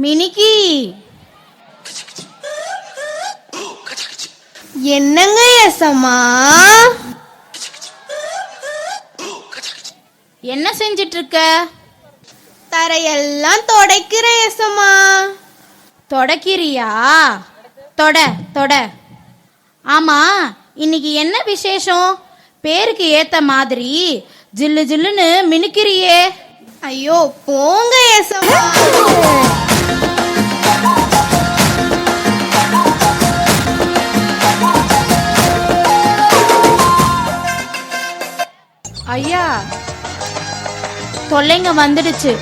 மினிக்கி, என்னங்க எசம்மா? என்ன செஞ்சிட்டு இருக்க? தரையெல்லாம் தொடைக்கிற எசம்மா. தொடக்கிறியா? தொட தொட. ஆமா, இன்னைக்கு என்ன விசேஷம்? பேருக்கு ஏத்த மாதிரி ஜில்லு ஜில்லுன்னு மினுக்கிறியே. ஐயோ போங்க எசம்மா. ஐயா, தொல்லைங்க வந்துடுச்சு.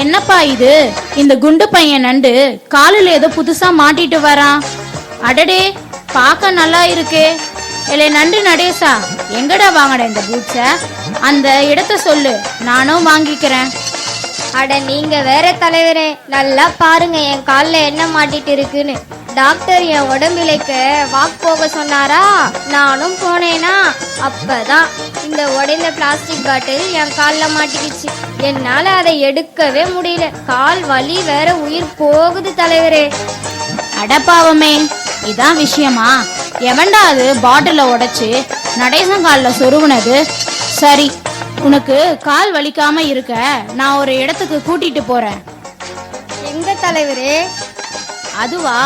என்னப்பா இது? இந்த குண்டு பையன் நண்டு காலில் ஏதோ புதுசா மாட்டிட்டு வரான். அடடே, பார்க்க நல்லா இருக்கே. இல்லை நண்டு நடேசா, எங்கடா வாங்கடா இந்த பூச்ச? அந்த இடத்த சொல்லு, நானும் வாங்கிக்கிறேன். அட நீங்க வேற தலைவரே, நல்லா பாருங்க என் காலில் என்ன மாட்டிட்டு இருக்குன்னு. டாக்டர் என் உடம்பிலைக்க வாக் போக சொன்னாரா, நானும் போனேனா. அப்பதான் இந்த உடைந்த பிளாஸ்டிக் பாட்டில் என் காலில் மாட்டிக்கிச்சு. என்னால அதை எடுக்கவே முடியல. கால் வலி வேற, உயிர் போகுது தலைவரே. அடப்பாவமே, இதான் விஷயமா? எவன்டா அது பாட்டில உடைச்சு நடேசன் காலில் சொருகுனது? சரி, உனக்கு கால் வலிக்காம இருக்க நான் ஒரு இடத்துக்கு கூட்டிட்டு போறேன். எங்க தலைவரே? அதுவா,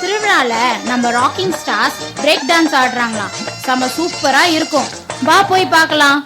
திருவிழால நம்ம ராக்கிங் ஸ்டார்ஸ் பிரேக் டான்ஸ் ஆடுறாங்களாம். செம சூப்பரா இருக்கும். வா போய் பார்க்கலாம்.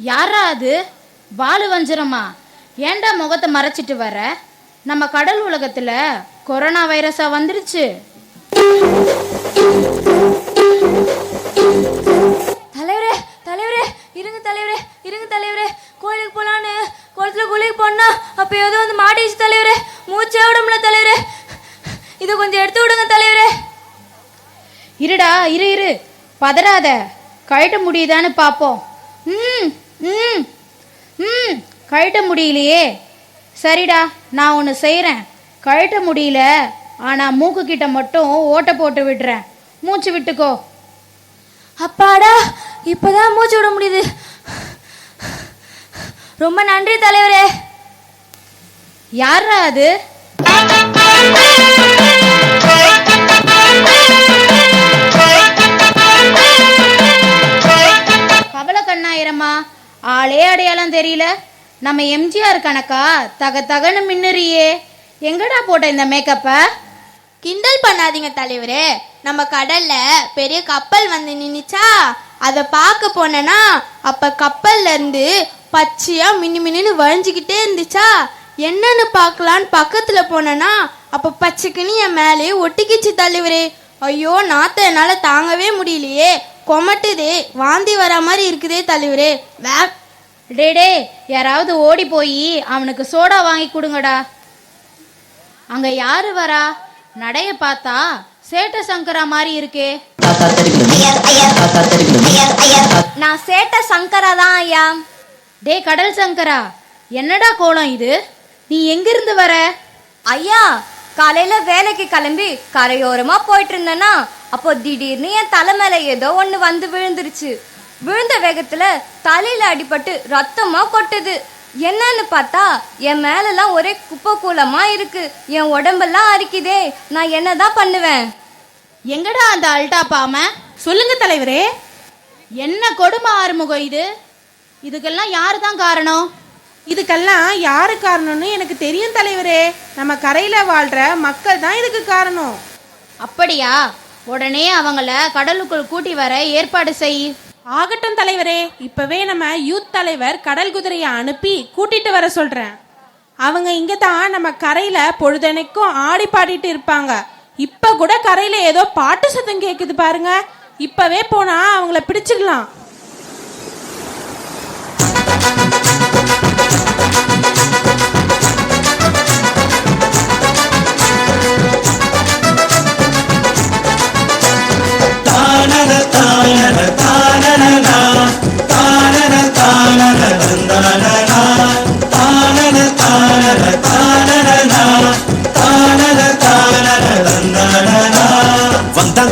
யாரா அது? பாலு வஞ்சிரமா? ஏன்டா முகத்தை மறைச்சிட்டு வர? நம்ம கடல் உலகத்துல கொரோனா வைரஸா வந்துருச்சு. தலைவரே தலைவரே இருங்க தலைவரே இருங்க தலைவரே, கோயிலுக்கு போலான்னு குளத்துல குளிக்கு போனா அப்ப ஏதோ வந்து மாட்டிச்சு தலைவரே, மூச்சே விடும்ல தலைவரே, இதை கொஞ்சம் எடுத்து விடுங்க தலைவரே. இருடா இரு பதறாத, கழட்ட முடியுதான்னு பார்ப்போம். ம் ம் ம் கழட்ட முடியலையே. சரிடா, நான் ஒன்று செய்கிறேன். கழட்ட முடியல, ஆனால் மூக்கு கிட்ட மட்டும் ஓட்டை போட்டு விடுறேன். மூச்சு விட்டுக்கோ. அப்பாடா, இப்போதான் மூச்சு விட முடியுது. ரொம்ப நன்றி தலைவரே. யாரா அது? கவலை கண்ணாயிரமா, ஆளே அடையாளம் தெரியல. நம்ம எம்ஜிஆர் கணக்கா தக தகன்னு மின்னுறியே. எங்கடா போட்ட இந்த மேக்கப்பை? கிண்டல் பண்ணாதீங்க தலைவரே. நம்ம கடல்ல பெரிய கப்பல் வந்து நின்னுச்சா, அதை பார்க்க போனேன்னா அப்ப கப்பல்ல இருந்து பச்சையா மினி மின்னு வழிஞ்சுக்கிட்டே இருந்துச்சா, என்னன்னு பார்க்கலான்னு பக்கத்துல போனேன்னா அப்ப பச்சைக்குன்னு என் மேலேயே ஒட்டிக்கிச்சு தலைவரே. ஐயோ, நாத்த என்னால தாங்கவே முடியலையே, கொமட்டுதே, வாந்தி வர மாதிரி இருக்குதே தலைவரே. டே யாராவது ஓடி போய் அவனுக்கு சோடா வாங்கி கொடுங்கடா. அங்க யாரு வரா? நடைய பார்த்தா சேட்ட சங்கரா மாதிரி இருக்கே. நான் சேட்ட சங்கரா தான் ஐயா. டே கடல் சங்கரா, என்னடா கோலம் இது? நீ எங்கிருந்து வர? ஐயா, காலையில வேலைக்கு கிளம்பி கரையோரமா போயிட்டு இருந்தேன்னா அப்போ திடீர்னு என் தலை மேல ஏதோ ஒண்ணு வந்து விழுந்துருச்சு. விழுந்த வேகத்துல தலையில அடிபட்டு ரத்தமா கொட்டுது. என்னன்னு பார்த்தா என் மேலெல்லாம் ஒரே குப்பை கூலமா இருக்கு. என் உடம்பெல்லாம் அரிக்குதே. நான் என்னதான் பண்ணுவேன்? எங்கடா அந்த அல்டா பாம? சொல்லுங்க தலைவரே. என்ன கொடுமை ஆறுமுகம் இது? இதுக்கெல்லாம் யாரு தான் காரணம்? இதுக்கெல்லாம் யாரு காரணம்னு எனக்கு தெரியும் தலைவரே. நம்ம கரையில வாழ்ற மக்கள் தான் இதுக்கு காரணம். அப்படியா? உடனே அவங்கள கடலுக்குள் கூட்டி வர ஏற்பாடு செய். ஆகட்டும் தலைவரே. இப்பவே நம்ம யூத் தலைவர் கடல் குதிரையை அனுப்பி கூட்டிட்டு வர சொல்றேன். அவங்க இங்க தான் நம்ம கரையில பொழுதனைக்கும் ஆடி பாடிட்டு இருப்பாங்க. இப்ப கூட கரையில ஏதோ பாட்டு சத்தம் கேக்குது பாருங்க. இப்பவே போனா அவங்கள பிடிச்சிடலாம்.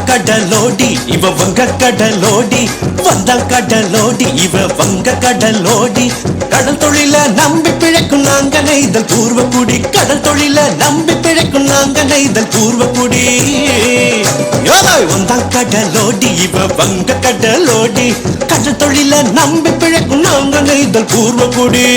கடலோடி இவ வங்க கடலோடி, வந்தான் கடலோடி இவ வங்க கடலோடி. கடல் தொழில நம்பி பிழைக்கும் நாங்க நெய்தல் பூர்வக்குடி, கடல் தொழில நம்பி பிழைக்கும் நாங்க நெய்தல் பூர்வக்குடி. வந்தான் கடலோடி இவ வங்க கடலோடி, கடல் தொழில நம்பி பிழைக்கும் நாங்க நெய்தல் பூர்வக்குடி.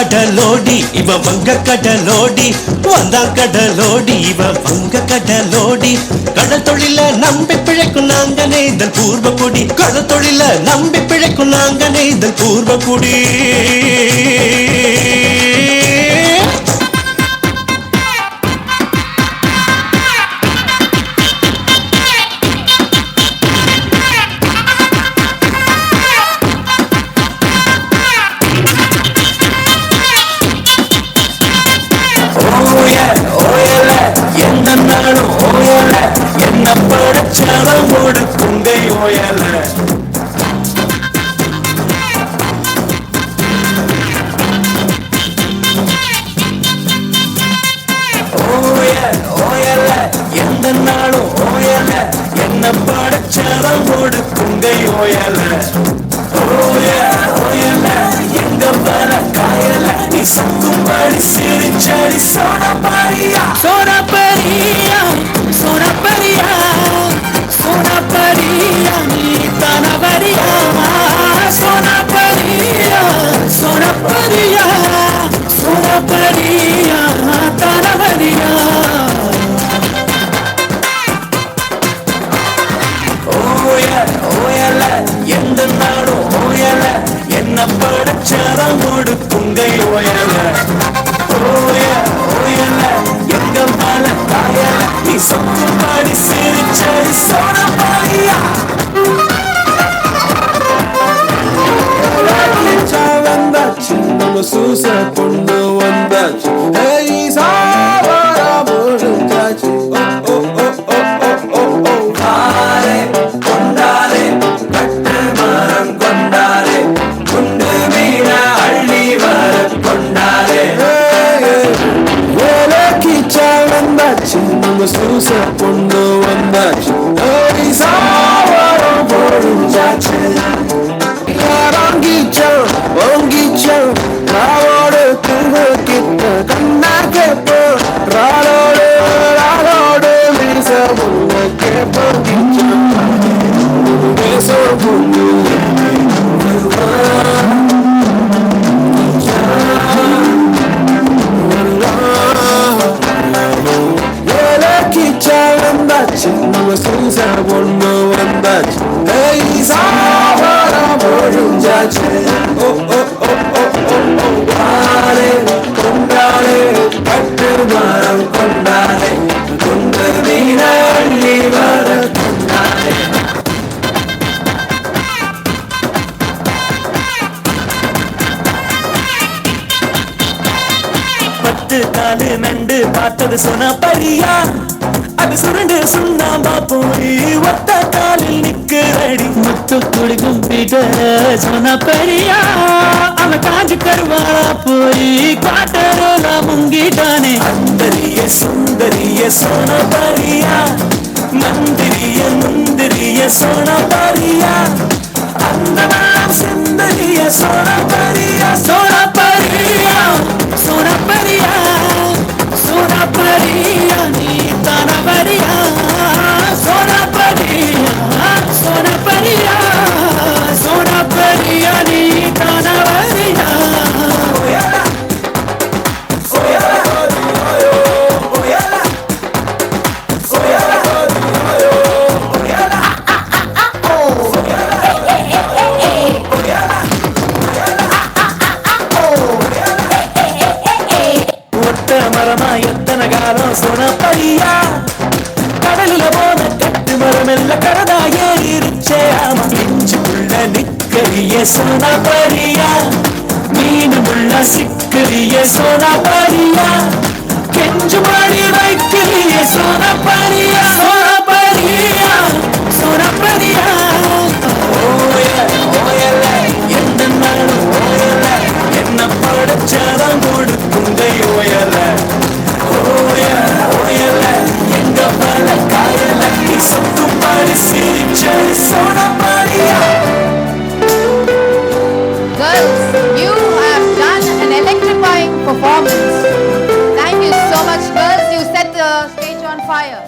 கடலோடி இவ வங்க கடலோடி, வந்தான் கடலோடி இவ வங்க கடலோடி. கடல் தொழில நம்பி பிழைக்கும் நாங்க நெய்தல் பூர்வக்குடி, கடல் தொழில நம்பி பிழைக்கும் நாங்க நெய்தல் பூர்வக்குடி. என்ன படைச்சவங்களோட குங்கை ஓயல. ஓயல எந்த நாளும் ஓயல, என்ன படைச்சவங்களோட குங்கை ஓயல. ஓயல எங்க வர காயல, நீ சக்கும்படி சிரிச்சடி சோனா பாரியா, சோனா பாரியா, சோனா வேலைக்கிச்சா வந்தாச்சு நம்ம சூச பொண்ணு வந்தாச்சு சாவரம் பொழிஞ்சாச்சு வாங்கிச்சான் வாங்கிச்சான் ராவோடு தூங்க கிட்ட கண்ணா கேப்போ ராளோடு ராளோடு மீச முன்ன கேப்போங்கிச்சான் பேச பொண்ணு வந்தாச்சு நம்ம சூச பொண்ணு வந்தாச்சு சாவரம் பொழிஞ்சாச்சு ஓ ஓ ஓ ஓ ஓ ஓ வாரே கொண்டாடே பட்டு மரம் கொண்டாடே கொண்டு மீனி வர கொண்டாடே பத்து காலு நண்டு பார்த்தது சொன்ன பரியா அது சுருண்டு சுண்ணாம்பா போய் ஒத்த காலில் நிக்கிறடி முத்து குடிக்கும் பிட சொன்ன பெரியா அவன் காஞ்சு கருவாளா போய் காட்டரோல முங்கிட்டானே அந்தரிய சுந்தரிய சோன பரியா மந்திரிய முந்திரிய சோன பரியா அந்த சுந்தரிய சோன பரியா சோன பரியா சோன பரியா சோன பரியா நீ தான பரியா சோன பரியா சோன பரியா சோன பரியா நீ தான பரியா எத்தனை காலம் சொன்ன பரியா கடலுல போன கட்டு மரம் எல்ல கடதா ஏறிச்சே ஆமா நெஞ்சுக்குள்ள நிக்கரிய சொன்ன பரியா மீனுமுள்ள சிக்கரிய சொன்ன பரியா கெஞ்சு மாடி வைக்கிறிய சொன்ன பரியா சொன்ன பரியா சொன்ன பரியா ஓயல என்ன நாளும் ஓயல என்ன படைச்சாதான் கொடுக்குங்க ஓயல Girls, you have done an electrifying performance. Thank you so much, girls. You set the stage on fire.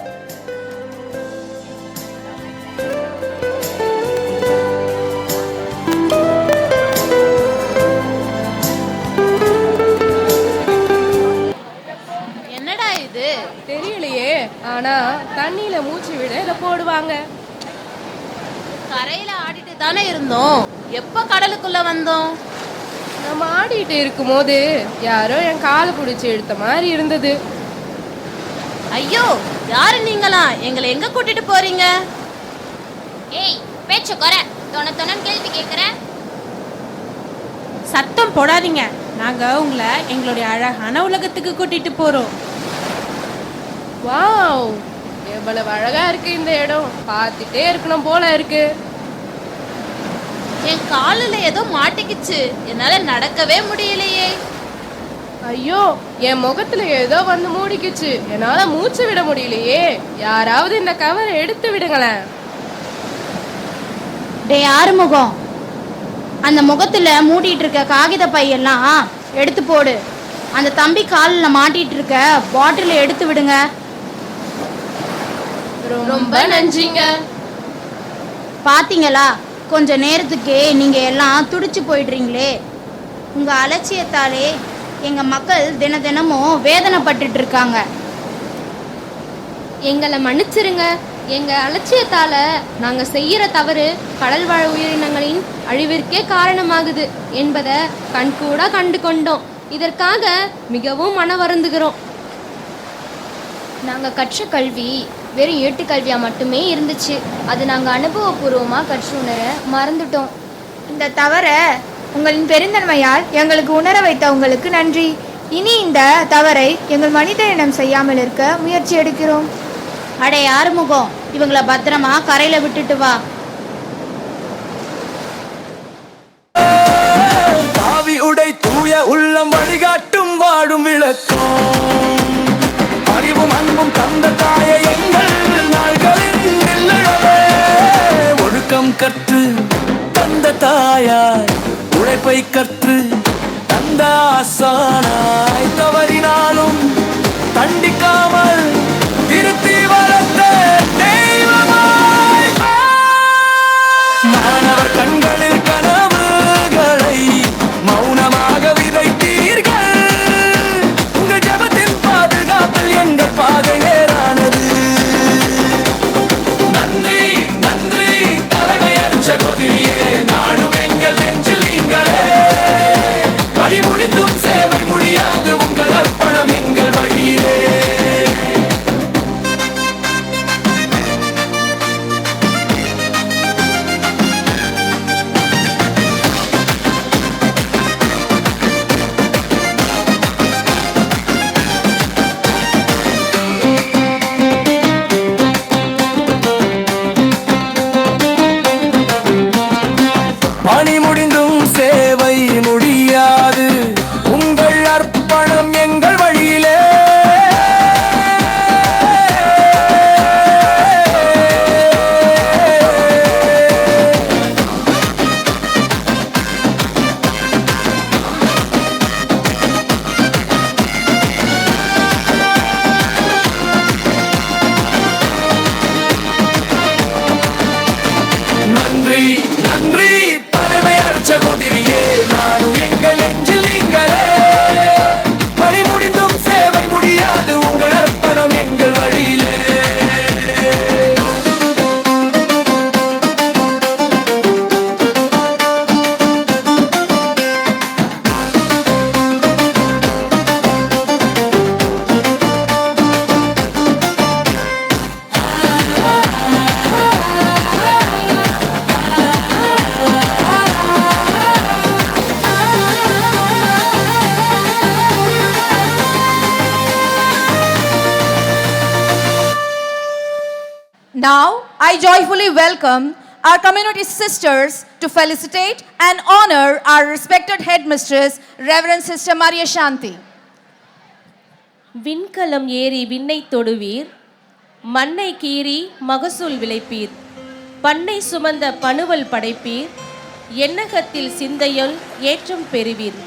என்னடா இது? தெரியலையே, ஆனா தண்ணியில மூச்சு விட இதை போடுவாங்க. கரையில ஆடிட்டு தானே இருந்தோம், எப்ப கடலுக்குள்ள வந்தோம்? நம்ம ஆடிட்டு இருக்கும்போது யாரோ என் காலை பிடிச்சி இழுத்த மாதிரி இருந்தது. ஐயோ, யாரு நீங்களா? எங்களை எங்க கூட்டிட்டு போறீங்க? ஏய், பேச்சு குறை, தொண கேள்வி கேட்குறேன். சத்தம் போடாதீங்க, நாங்க உங்களை எங்களுடைய அழகான உலகத்துக்கு கூட்டிட்டு போறோம். வாவ், எவ்வளவு அழகா இருக்கு இந்த இடம், பார்த்துட்டே இருக்கணும் போல இருக்கு. என் காலில் ஏதோ மாட்டிக்கிச்சு, என்னால நடக்கவே முடியலையே. ஐயோ, என் முகத்துல ஏதோ வந்து மூடிக்குச்சு, என்னால மூச்சு விட முடியலையே. யாராவது இந்த கவரை எடுத்து விடுங்களேன். டேய் ஆறுமுகம், அந்த முகத்துல மூடிட்டு இருக்க காகித பையெல்லாம் எடுத்து போடு. அந்த தம்பி காலில் மாட்டிட்டு இருக்க பாட்டிலை எடுத்து விடுங்க. ரொம்ப நன்றிங்க. பாத்தீங்களா, கொஞ்ச நேரத்துக்கே நீங்க எல்லாம் துடிச்சு போயிடுறீங்களே. உங்க அலட்சியத்தாலே எங்க மக்கள் தினமும் வேதனைப்பட்டுட்டு இருக்காங்க. எங்களை மன்னிச்சிருங்க. எங்க அலட்சியத்தால நாங்க செய்யற தவறு கடல் வாழ் உயிரினங்களின் அழிவிற்கே காரணமாகுது என்பதை கண்கூட கண்டு கொண்டோம். இதற்காக மிகவும் மன வருந்துகிறோம். நாங்க கற்ற கல்வி வெறும் ஏட்டுக்கல்வியா மட்டுமே இருந்துச்சு. அது நாங்க அனுபவபூர்வமா கற்றுணர மறந்துட்டோம். இந்த தவற உங்களின் பெருந்தன்மையால் எங்களுக்கு உணர வைத்த உங்களுக்கு நன்றி. இனி இந்த தவறை எங்கள் மனிதனிடம் செய்யாமல் இருக்க முயற்சி எடுக்கிறோம். அடே ஆறுமுகம், இவங்கள பத்திரமா கரையில விட்டுட்டு வா. காவி உடை தூய உள்ளம் வழிகாட்டும் வாழும் விளக்கம். அறிவும் அன்பும் தந்த தாயை எங்கள் நாள்களில் இல்லவே. ஒழுக்கம் கற்று தந்த தாயாய், உழைப்பை கற்று தந்த ஆசானாய், தவறினாலும் தண்டிக்காமல் திருத்தி வளர்த்த தெய்வமாய். மாணவர் கண்களில் கனவுகளை மௌனமாக விதைத்தீர்கள். உங்கள் ஜபத்தின் பாதுகாப்பில் எங்கள் பாதை நேரானது. நன்றி நன்றி தலைமையற்ற கொதிரியே, நானும் எங்கள் நெஞ்சில் நீங்களே. வழி முடிந்தும் சேவை முடியாது உங்கள் அர்ப்பணம் எங்கள் வழியிலே. பணி முடிந்தும் சேவை முடியாது உங்கள் அர்ப்பணம் எங்கள் வழியிலே. நன்றி நன்றி தலைமையற்ற கொதிரியே, நானும் எங்கள் நெஞ்சில் நீங்களே. பணி முடிந்தும் சேவை முடியாது உங்கள் அர்ப்பணம் எங்கள் வழியிலே. Now, I joyfully welcome our community sisters to felicitate and honor our respected headmistress, Reverend Sister Maria Shanti. விண்கலம் ஏறி விண்ணை தொடுவீர், மண்ணை கீறி மகசூல் விளைப்பீர், பண்ணை சுமந்த பணுவல் படைப்பீர், எண்ணகத்தில் சிந்தையுள் ஏற்றம் பெறுவீர்.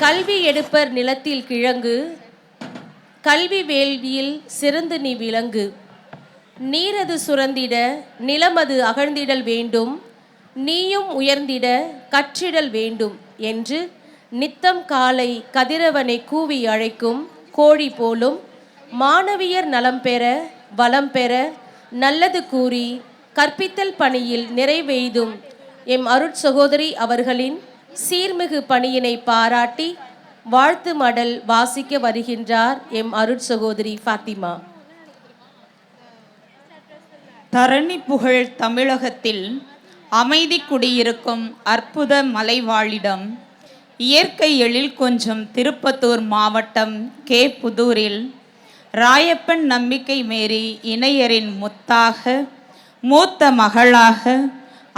கல்வி எடுப்பர் நிலத்தில் கிழங்கு, கல்வி வேள்வியில் சிறந்து நீ விளங்கு. நீரது சுரந்திட நிலமது அகழ்ந்திடல் வேண்டும், நீயும் உயர்ந்திட கற்றிடல் வேண்டும் என்று நித்தம் காலை கதிரவனை கூவி அழைக்கும் கோழி போலும் மாணவியர் நலம் பெற வளம் பெற நல்லது கூறி கற்பித்தல் பணியில் நிறைவெய்தும் எம் அருட்சகோதரி அவர்களின் சீர்மிகு பணியினை பாராட்டி வாழ்த்து மடல் வாசிக்க வருகின்றார் எம் அருட்சகோதரி ஃபாத்திமா. தரணி புகழ் தமிழகத்தில் அமைதி குடியிருக்கும் அற்புத மலைவாழிடம் இயற்கை எழில் கொஞ்சம் திருப்பத்தூர் மாவட்டம் கே புதூரில் ராயப்பன் நம்பிக்கை மேரி இணையரின் முத்தாக மூத்த மகளாக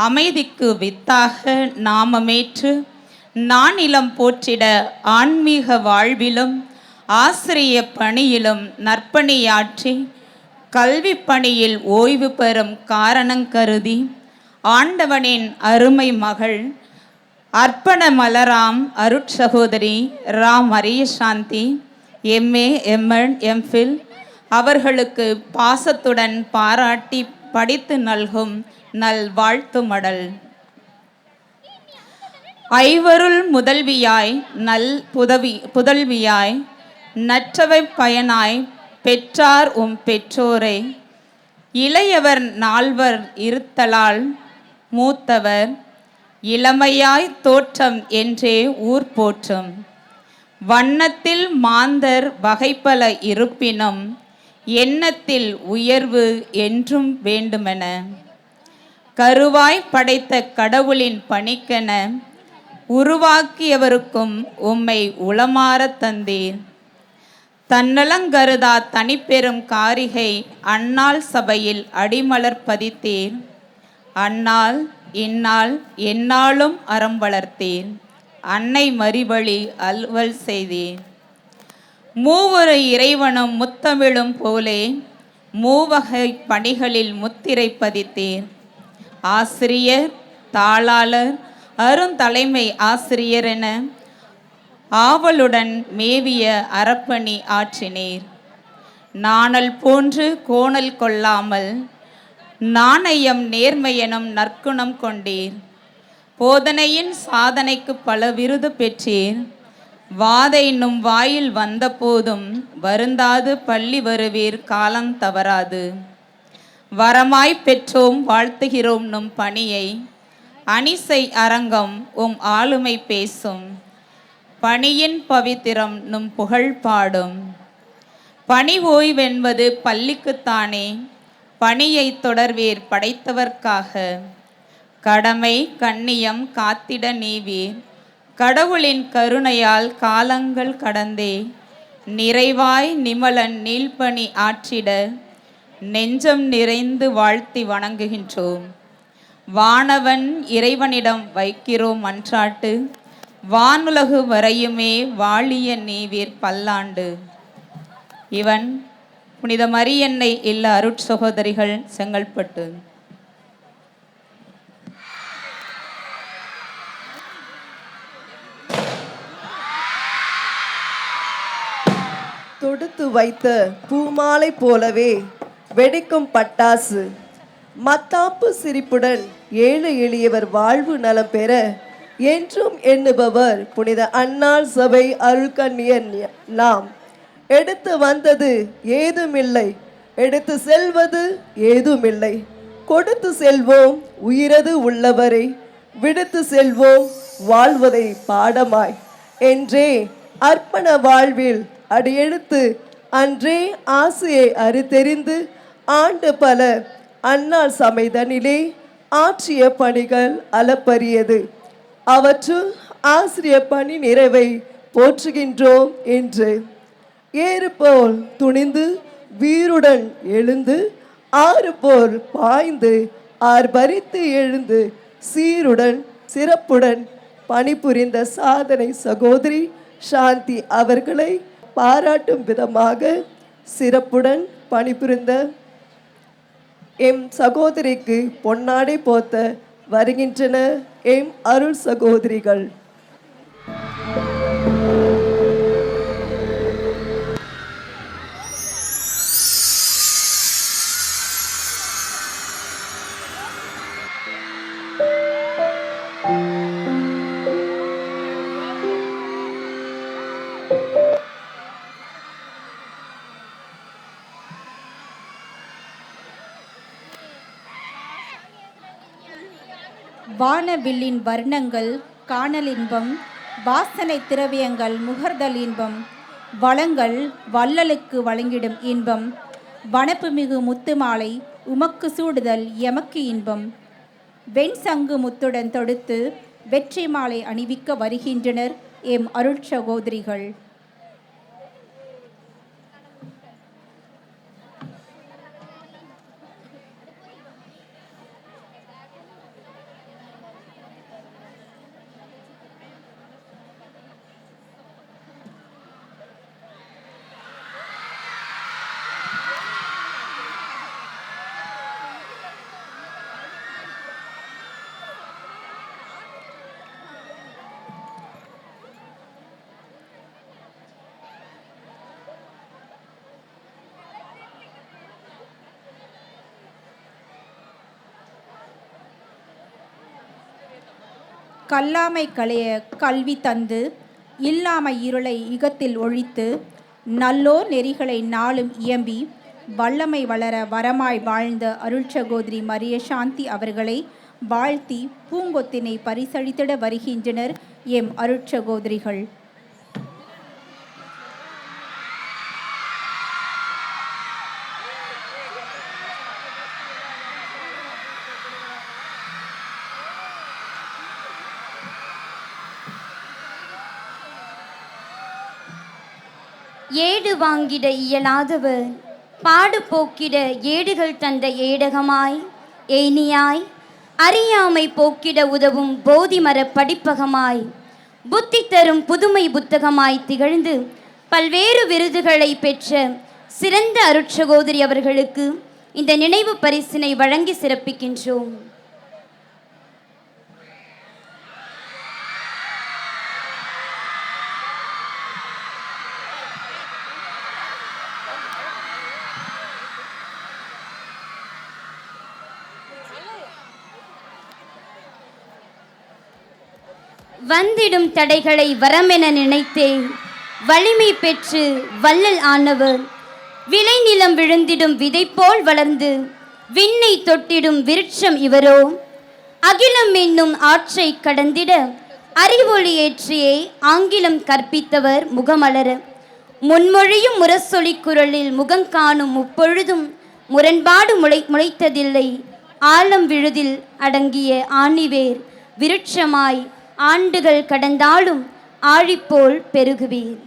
அமைதிக்கு வித்தாக நாமமேற்று நானிலம் போற்றிட ஆன்மீக வாழ்விலும் ஆசிரிய பணியிலும் நற்பணியாற்றி கல்வி பணியில் ஓய்வு பெறும் காரணம் கருதி ஆண்டவனின் அருமை மகள் அர்ப்பண மலராம் அருட்சகோதரி ரா மரிய சாந்தி MA MN MPhil அவர்களுக்கு பாசத்துடன் பாராட்டி படித்து நல்கும் நல் வாழ்த்து மடல். ஐவருள் முதல்வியாய் நல் புதல்வியாய் நற்றவை பயனாய் பெற்றார் உம் பெற்றோரை, இளையவர் நால்வர் இருத்தலால் மூத்தவர் இளமையாய் தோற்றம் என்றே ஊர் போற்றும். வண்ணத்தில் மாந்தர் வகைப்பல இருப்பினும் எண்ணத்தில் உயர்வு என்றும் வேண்டுமென கருவாய் படைத்த கடவுளின் பணிக்கென உருவாக்கியவருக்கும் உம்மை உளமாறத் தந்தீர். தன்னலங்கருதா தனிப்பெரும் காரிகை அன்னாள் சபையில் அடிமலர் பதித்தீர். அன்னாள் இந்நாள் எந்நாளும் அறம் வளர்த்தீர். அன்னை மறிவழி அல்வல் செய்தீர். மூவொரு இறைவனும் முத்தமிழும் போலே மூவகை பணிகளில் முத்திரை பதித்தேன். ஆசிரியர், தாளாளர், அருந்தலைமை ஆசிரியர் என ஆவலுடன் மேவிய அறப்பணி ஆற்றினீர். நாணல் போன்று கோணல் கொள்ளாமல் நாணயம் நேர்மையெனும் நற்குணம் கொண்டீர். போதனையின் சாதனைக்கு பல விருது பெற்றீர். வாதை நும் வாயில் வந்த போதும் வருந்தாது பள்ளி வருவீர் காலம் தவறாது. வரமாய் பெற்றோம் வாழ்த்துகிறோம் நும் பணியை, அணிசை அரங்கம் உம் ஆளுமை பேசும், பணியின் பவித்திரம் நும் புகழ் பாடும். பணி ஓய்வென்பது பள்ளிக்குத்தானே, பணியை தொடர்வீர் படைத்தவர்க்காக. கடமை கண்ணியம் காத்திட நீவீர், கடவுளின் கருணையால் காலங்கள் கடந்தே நிறைவாய் நிமலன் நீள்பணி ஆற்றிட நெஞ்சம் நிறைந்து வாழ்த்தி வணங்குகின்றோம். வானவன் இறைவனிடம் வைக்கிறோம் மன்றாட்டு, வானுலகு வரையுமே வாழிய நீவீர் பல்லாண்டு. இவன் புனித மரியன்னை இல்ல அருட்சகோதரிகள், செங்கல்பட்டு. தொடுத்து வைத்த பூமாலை போலவே வெடிக்கும் பட்டாசு, மத்தாப்பு சிரிப்புடன் ஏழை எளியவர் வாழ்வு நலம் பெற என்றும் எண்ணுபவர் புனித அன்னாள் சபை அருள்கண்ணியர் நாம். எடுத்து வந்தது ஏதுமில்லை, எடுத்து செல்வது ஏதுமில்லை, கொடுத்து செல்வோம் உயிரது உள்ளவரை, விடுத்து செல்வோம் வாழ்வதை பாடமாய் என்றே அர்ப்பண வாழ்வில் அடியெடுத்து அன்றே ஆசையை அறிதெரிந்து ஆண்டு பல அன்னாள் சமைதனிலே ஆற்றிய பணிகள் அளப்பரியது. அவற்றுள் ஆசிரிய பணி நிறைவை போற்றுகின்றோம் என்று. ஏறு போல் துணிந்து வீருடன் எழுந்து, ஆறு போல் பாய்ந்து ஆர்ப்பரித்து எழுந்து சீருடன் சிறப்புடன் பணிபுரிந்த சாதனை சகோதரி சாந்தி அவர்களை பாராட்டும் விதமாக சிறப்புடன் பணிபுரிந்த எம் சகோதரிக்கு பொன்னாடை போத்த வருகின்றன எம் அருள் சகோதரிகள். வானவில்லின் வர்ணங்கள் காணல் இன்பம், வாசனை திரவியங்கள் முகர்தல் இன்பம், வளங்கள் வள்ளலுக்கு வழங்கிடும் இன்பம், வனப்புமிகு முத்து மாலை உமக்கு சூடுதல் எமக்கு இன்பம். வெண் சங்கு முத்துடன் தொடுத்து வெற்றி மாலை அணிவிக்க வருகின்றனர் எம் அருட்சகோதரிகள். கல்லாமை களைய கல்வி தந்து, இல்லாமை இருளை இகத்தில் ஒழித்து, நல்லோர் நெறிகளை நாளும் இயம்பி வல்லமை வளர வரமாய் வாழ்ந்த அருட்சகோதரி மரிய சாந்தி அவர்களை வாழ்த்தி பூங்கொத்தினை பரிசளித்திட வருகின்றனர் எம் அருட்சகோதரிகள். ஏடு வாங்கிட இயலாதவர் பாடு போக்கிட ஏடுகள் தந்த ஏடகமாய் ஏனியாய், அறியாமை போக்கிட உதவும் போதிமர படிப்பகமாய், புத்தி தரும் புதுமை புத்தகமாய் திகழ்ந்து பல்வேறு விருதுகளை பெற்ற சிறந்த அருட்சகோதரி அவர்களுக்கு இந்த நினைவு பரிசினை வழங்கி சிறப்பிக்கின்றோம். வந்திடும் தடைகளை வரமென நினைத்தே வலிமை பெற்று வள்ளல் ஆனவர், விளைநிலம் விழுந்திடும் விதை போல் வளர்ந்து விண்ணை தொட்டிடும் விருட்சம் இவரோ. அகிலம் என்னும் ஆற்றை கடந்திட அறிவொளி ஏற்றியே ஆங்கிலம் கற்பித்தவர் முகமலர. முன்மொழியும் முரசொலி குரலில் முகங்காணும் முப்பொழுதும் முரண்பாடு முளைத்ததில்லை. ஆழம் விழுதில் அடங்கிய ஆணிவேர் விருட்சமாய் ஆண்டுகள் கடந்தாலும் ஆழிப்போல் பெருகுவீர்.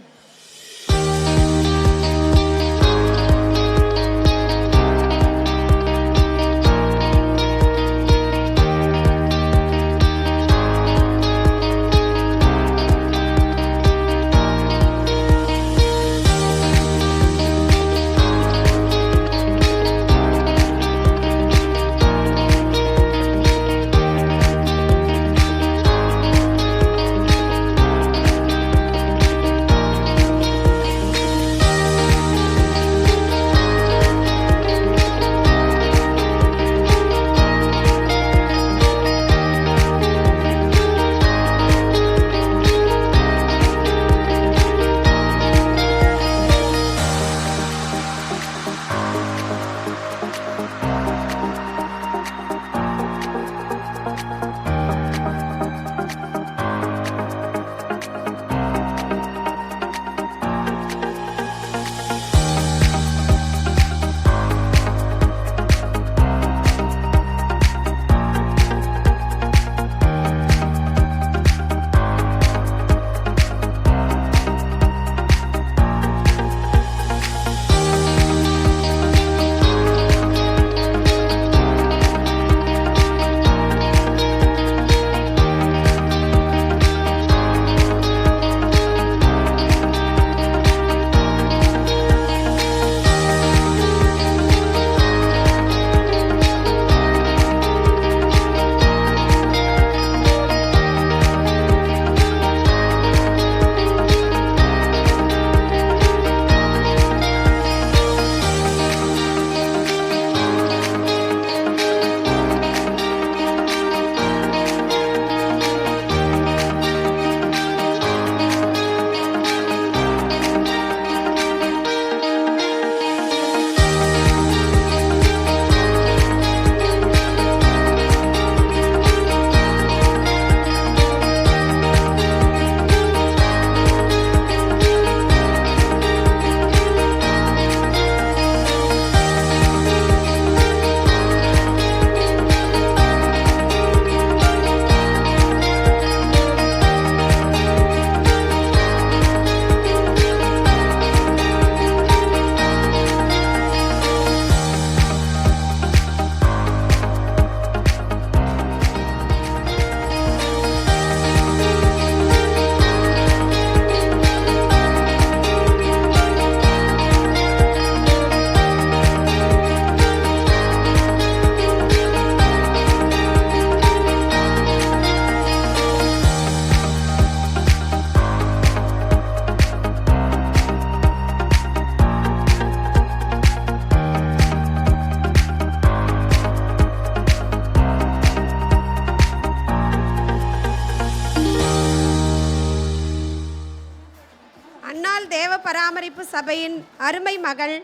பராமரிப்பு சபையின் அருமை மகள்,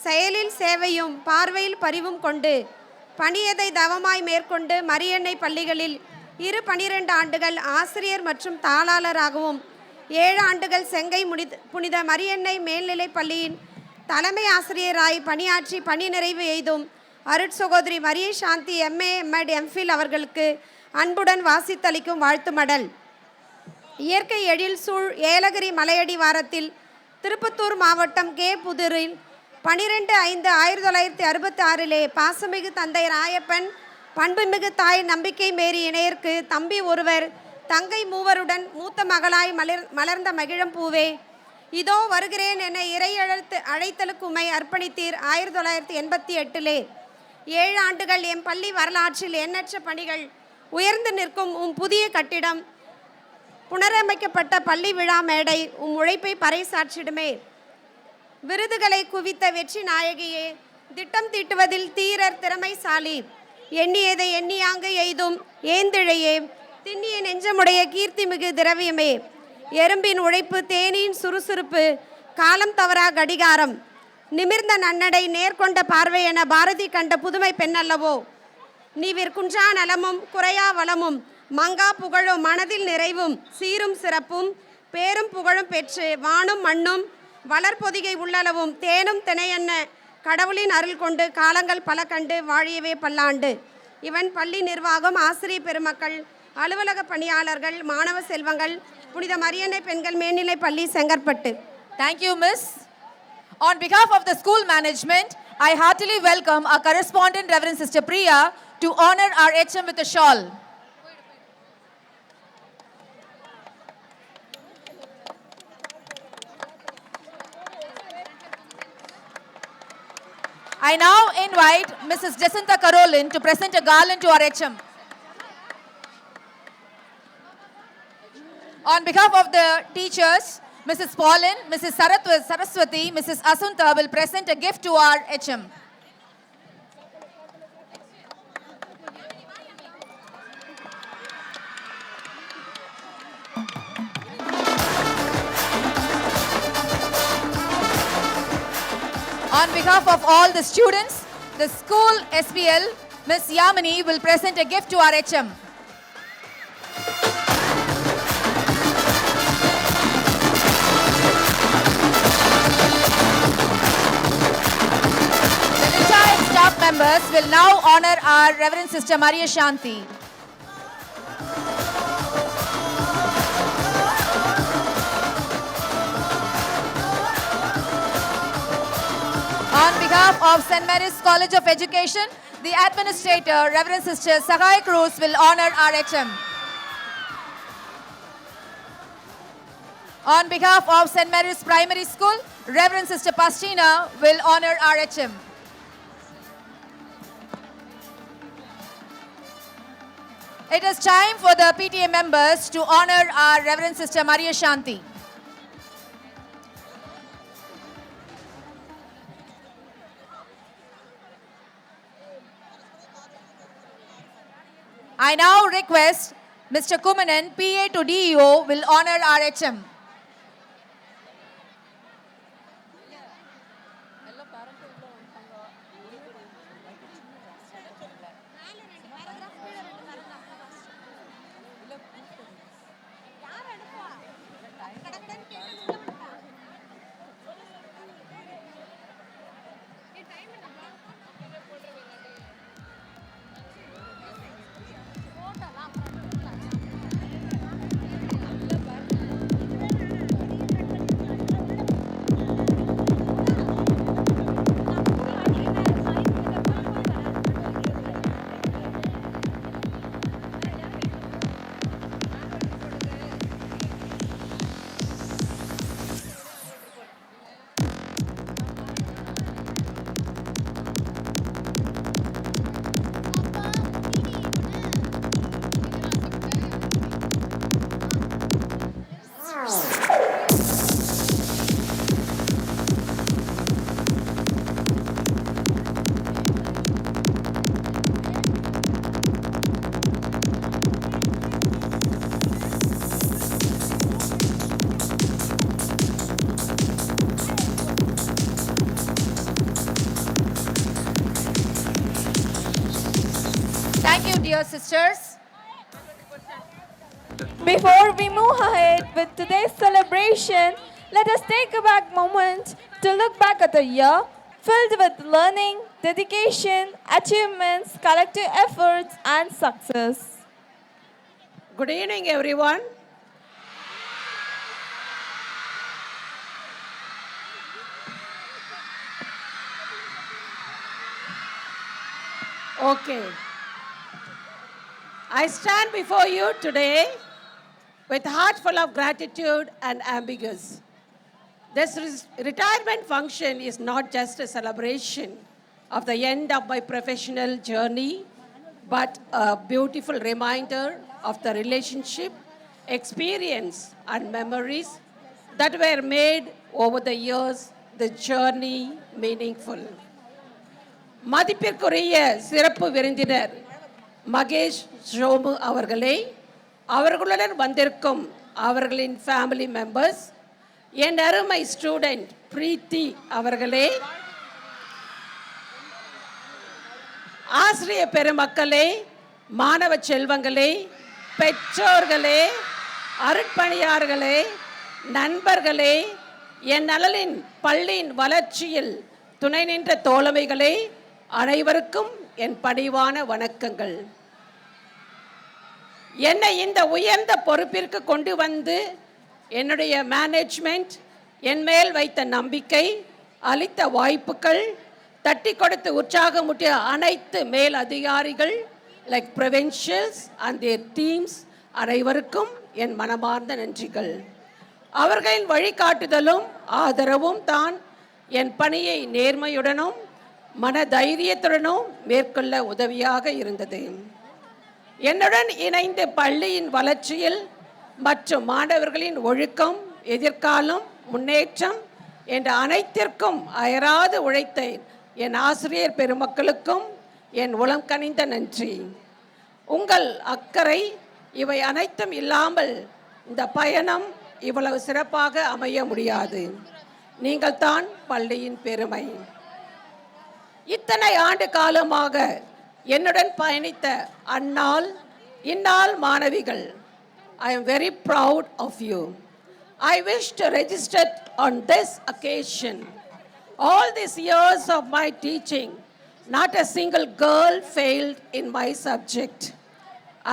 செயலில் சேவையும் பார்வையில் பரிவும் கொண்டு பணியதை தவமாய் மேற்கொண்டு மரியன்னை பள்ளிகளில் 12 ஆண்டுகள் ஆசிரியர் மற்றும் தாளாளராகவும் 7 ஆண்டுகள் செங்கை புனித மரியன்னை மேல்நிலைப் பள்ளியின் தலைமை ஆசிரியராய் பணியாற்றி பணி நிறைவு எய்தும் அருட்சகோதரி மரிய சாந்தி MA MAd MPhil அவர்களுக்கு அன்புடன் வாசித்தளிக்கும் வாழ்த்து மடல். இயற்கை எழில் சூழ் ஏலகிரி மலையடி வாரத்தில் திருப்பத்தூர் மாவட்டம் புதூரில் 12/5/1966 பாசமிகு தந்தை ராயப்பன், பண்புமிகு தாய் நம்பிக்கை மேரி இணையருக்கு தம்பி ஒருவர், தங்கை மூவருடன் மூத்த மகளாய் மலர்ந்த மகிழம் பூவே, இதோ வருகிறேன் என இறை அழைத்தலுக்கு உம்மை அர்ப்பணித்தீர் 1988. 7 ஆண்டுகள் என் பள்ளி வரலாற்றில் எண்ணற்ற பணிகள். உயர்ந்து நிற்கும் உம் புதிய கட்டிடம், புனரமைக்கப்பட்ட பள்ளி விழா மேடை உம் உழைப்பை பறைசாற்றிடுமே. விருதுகளை குவித்த வெற்றி நாயகியே, திட்டம் தீட்டுவதில் தீரர் திறமைசாலி, எண்ணியதை எண்ணியாங்க எய்தும் ஏந்திழையே, திண்ணிய நெஞ்சமுடைய கீர்த்திமிகு திரவியமே, எறும்பின் உழைப்பு தேனின் சுறுசுறுப்பு, காலம் தவறா கடிகாரம், நிமிர்ந்த நன்னடை நேர்கொண்ட பார்வை என பாரதி கண்ட புதுமை பெண்ணல்லவோ. நீவிர் குன்றா நலமும் குறையா வளமும் மங்கா புகழும் மனதில் நிறைவும் சீரும் சிறப்பும் பேரும் புகழும் பெற்று வானும் மண்ணும் வளர்பொதிகை உள்ளளவும் தேனும் திணையென்ன கடவுளின் அருள் கொண்டு காலங்கள் பல கண்டு வாழியவே பல்லாண்டு. இவன் பள்ளி நிர்வாகம், ஆசிரியர் பெருமக்கள், அலுவலக பணியாளர்கள், மாணவ செல்வங்கள், புனித மரியன்னை பெண்கள் மேல்நிலை பள்ளி, Chengalpattu. Thank you, Miss. On behalf of the school management, I heartily welcome our correspondent, Reverend Sister Priya, to honor our HM with a shawl. I now invite Mrs. Jacinta Carolin to present a garland to our HM. On behalf of the teachers, Mrs. Paulin, Mrs. Saraswati, Mrs. Asunta will present a gift to our HM. On behalf of all the students, the school SPL, Ms. Yamini will present a gift to our HM. The retired staff members will now honor our Reverend Sister Maria Shanti. On behalf of St. Mary's College of Education, the administrator, Reverend Sister Sagai Cruz, will honor our HM. On behalf of St. Mary's Primary School, Reverend Sister Pastina will honor our HM. It is time for the PTA members to honor our Reverend Sister Maria Shanti. I now request Mr. Kumanan, PA to DEO, will honor our HM. Thank you, dear sisters. Before we move ahead with today's celebration, let us take a back moment to look back at a year filled with learning, dedication, achievements, collective efforts, and success. Good evening, everyone. Okay. I stand before you today with heart full of gratitude and ambiguous. This retirement function is not just a celebration of the end of my professional journey, but a beautiful reminder of the relationship, experience, and memories that were made over the years, the journey meaningful. மதிப்பிற்குரிய சிறப்பு விருந்தினர் மகேஷ் ஷோமு அவர்களே, அவர்களுடன் வந்திருக்கும் அவர்களின் family members, என் அருமை student பிரீத்தி அவர்களே, ஆசிரிய பெருமக்களே, மாணவ செல்வங்களே, பெற்றோர்களே, அருட்பணியார்களே, நண்பர்களே, என் நலனின் பள்ளியின் வளர்ச்சியில் துணை நின்ற தோழமைகளே, அனைவருக்கும் என் பணிவான வணக்கங்கள். என்னை இந்த உயர்ந்த பொறுப்பிற்கு கொண்டு வந்து என்னுடைய மேனேஜ்மெண்ட் என் மேல் வைத்த நம்பிக்கை, அளித்த வாய்ப்புகள், தட்டி கொடுத்து உற்சாகமூட்டிய அனைத்து மேல் அதிகாரிகள் லைக் ப்ரொவின்ஷியல்ஸ் அண்ட் தேர் டீம்ஸ் அனைவருக்கும் என் மனமார்ந்த நன்றிகள். அவர்களின் வழிகாட்டுதலும் ஆதரவும் தான் என் பணியை நேர்மையுடனும் மன தைரியத்துடனும் மேற்கொள்ள உதவியாக இருந்தது. என்னுடன் இணைந்து பள்ளியின் வளர்ச்சியில் மற்றும் மாணவர்களின் ஒழுக்கம், எதிர்காலம், முன்னேற்றம் என்ற அனைத்திற்கும் அயராது உழைத்த என் ஆசிரியர் பெருமக்களுக்கும் என் உளம் கனிந்த நன்றி. உங்கள் அக்கறை இவை அனைத்தும் இல்லாமல் இந்த பயணம் இவ்வளவு சிறப்பாக அமைய முடியாது. நீங்கள் தான் பள்ளியின் பெருமை. இத்தனை ஆண்டு காலமாக என்னுடன் பயணித்த அந்நாள் இந்நாள் மாணவிகள், I am very proud of you. I wish to register on this occasion. All these years of my teaching, not a single girl failed in my subject.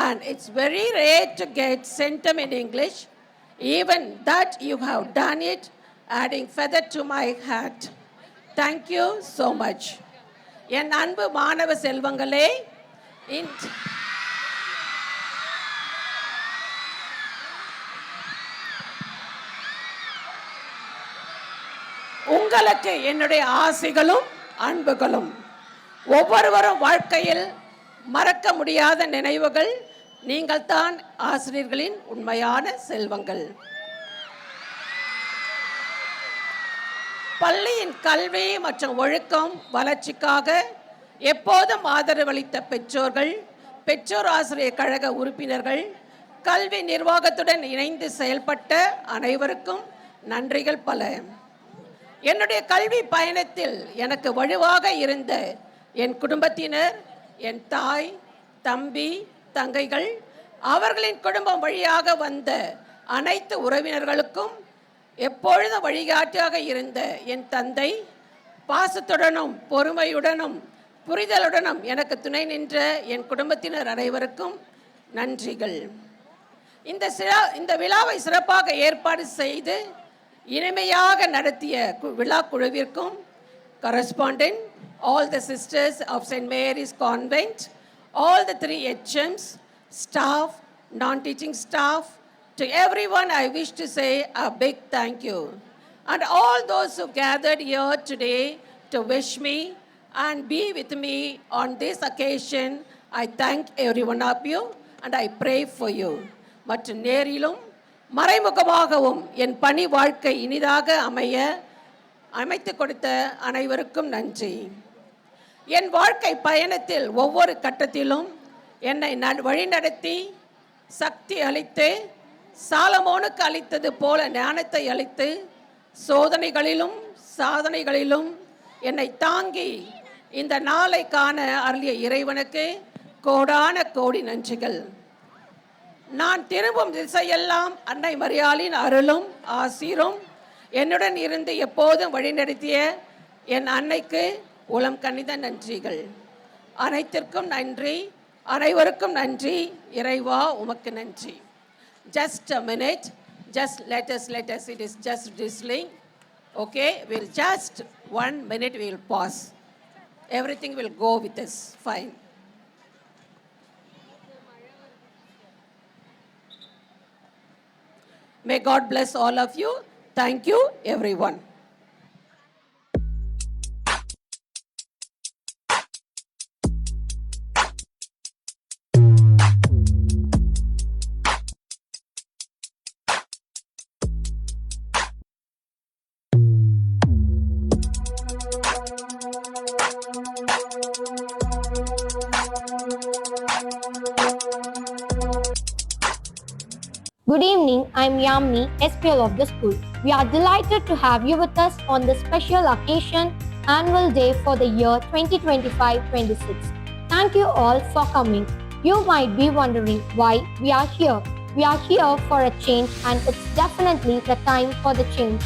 And it's very rare to get centum in English. Even that you have done it, adding feather to my hat. Thank you so much. என் அன்பு மாணவ செல்வங்களே, உங்களுக்கு என்னுடைய ஆசைகளும் அன்புகளும். ஒவ்வொருவரும் வாழ்க்கையில் மறக்க முடியாத நினைவுகள். நீங்கள் தான் ஆசிரியர்களின் உண்மையான செல்வங்கள். பள்ளியின் கல்வி மற்றும் ஒழுக்கம் வளர்ச்சிக்காக எப்போதும் ஆதரவளித்த பெற்றோர்கள், பெற்றோர் ஆசிரியர் கழக உறுப்பினர்கள், கல்வி நிர்வாகத்துடன் இணைந்து செயல்பட்ட அனைவருக்கும் நன்றிகள் பல. என்னுடைய கல்வி பயணத்தில் எனக்கு வலுவாக இருந்த என் குடும்பத்தினர், என் தாய், தம்பி, தங்கைகள், அவர்களின் குடும்பம் வழியாக வந்த அனைத்து உறவினர்களுக்கும் எப்பொழுதும் வழிகாட்டியாக இருந்த என் தந்தை, பாசத்துடனும் பொறுமையுடனும் புரிதலுடனும் எனக்கு துணை நின்ற என் குடும்பத்தினர் அனைவருக்கும் நன்றிகள். இந்த விழாவை சிறப்பாக ஏற்பாடு செய்து இனிமையாக நடத்திய விழா குழுவிற்கும், correspondent, all the sisters of St. Mary's Convent, all the 3 HMs, staff, non-teaching staff, to everyone I wish to say a big thank you. And all those who gathered here today to wish me and be with me on this occasion, I thank every one of you and I pray for you. மற்றும் நேரிலும் மறைமுகமாகவும் என் பணி வாழ்க்கை இனிதாக அமைத்து கொடுத்த அனைவருக்கும் நன்றி. என் வாழ்க்கை பயணத்தில் ஒவ்வொரு கட்டத்திலும் என்னை வழிநடத்தி சக்தி அளித்து, சாலமோனுக்கு அளித்தது போல ஞானத்தை அளித்து, சோதனைகளிலும் சாதனைகளிலும் என்னை தாங்கி இந்த நாளை காண அருளிய இறைவனுக்கு கோடான கோடி நன்றிகள். நான் திரும்பும் திசையெல்லாம் அன்னை மரியாளின் அருளும் ஆசீரும் என்னுடன் இருந்து எப்போதும் வழிநடத்திய என் அன்னைக்கு உளம் கனிந்த நன்றிகள். அனைத்திற்கும் நன்றி, அனைவருக்கும் நன்றி. இறைவா உமக்கு நன்றி. Just a minute, just let us, it is just drizzling. Okay, we'll just 1 minute we will pause. Everything will go with us, fine. May God bless all of you. Thank you, everyone. Good evening, I'm Yamni, SPL of the school. We are delighted to have you with us on this special occasion, Annual Day for the year 2025-26. Thank you all for coming. You might be wondering why we are here. We are here for a change, and it's definitely the time for the change.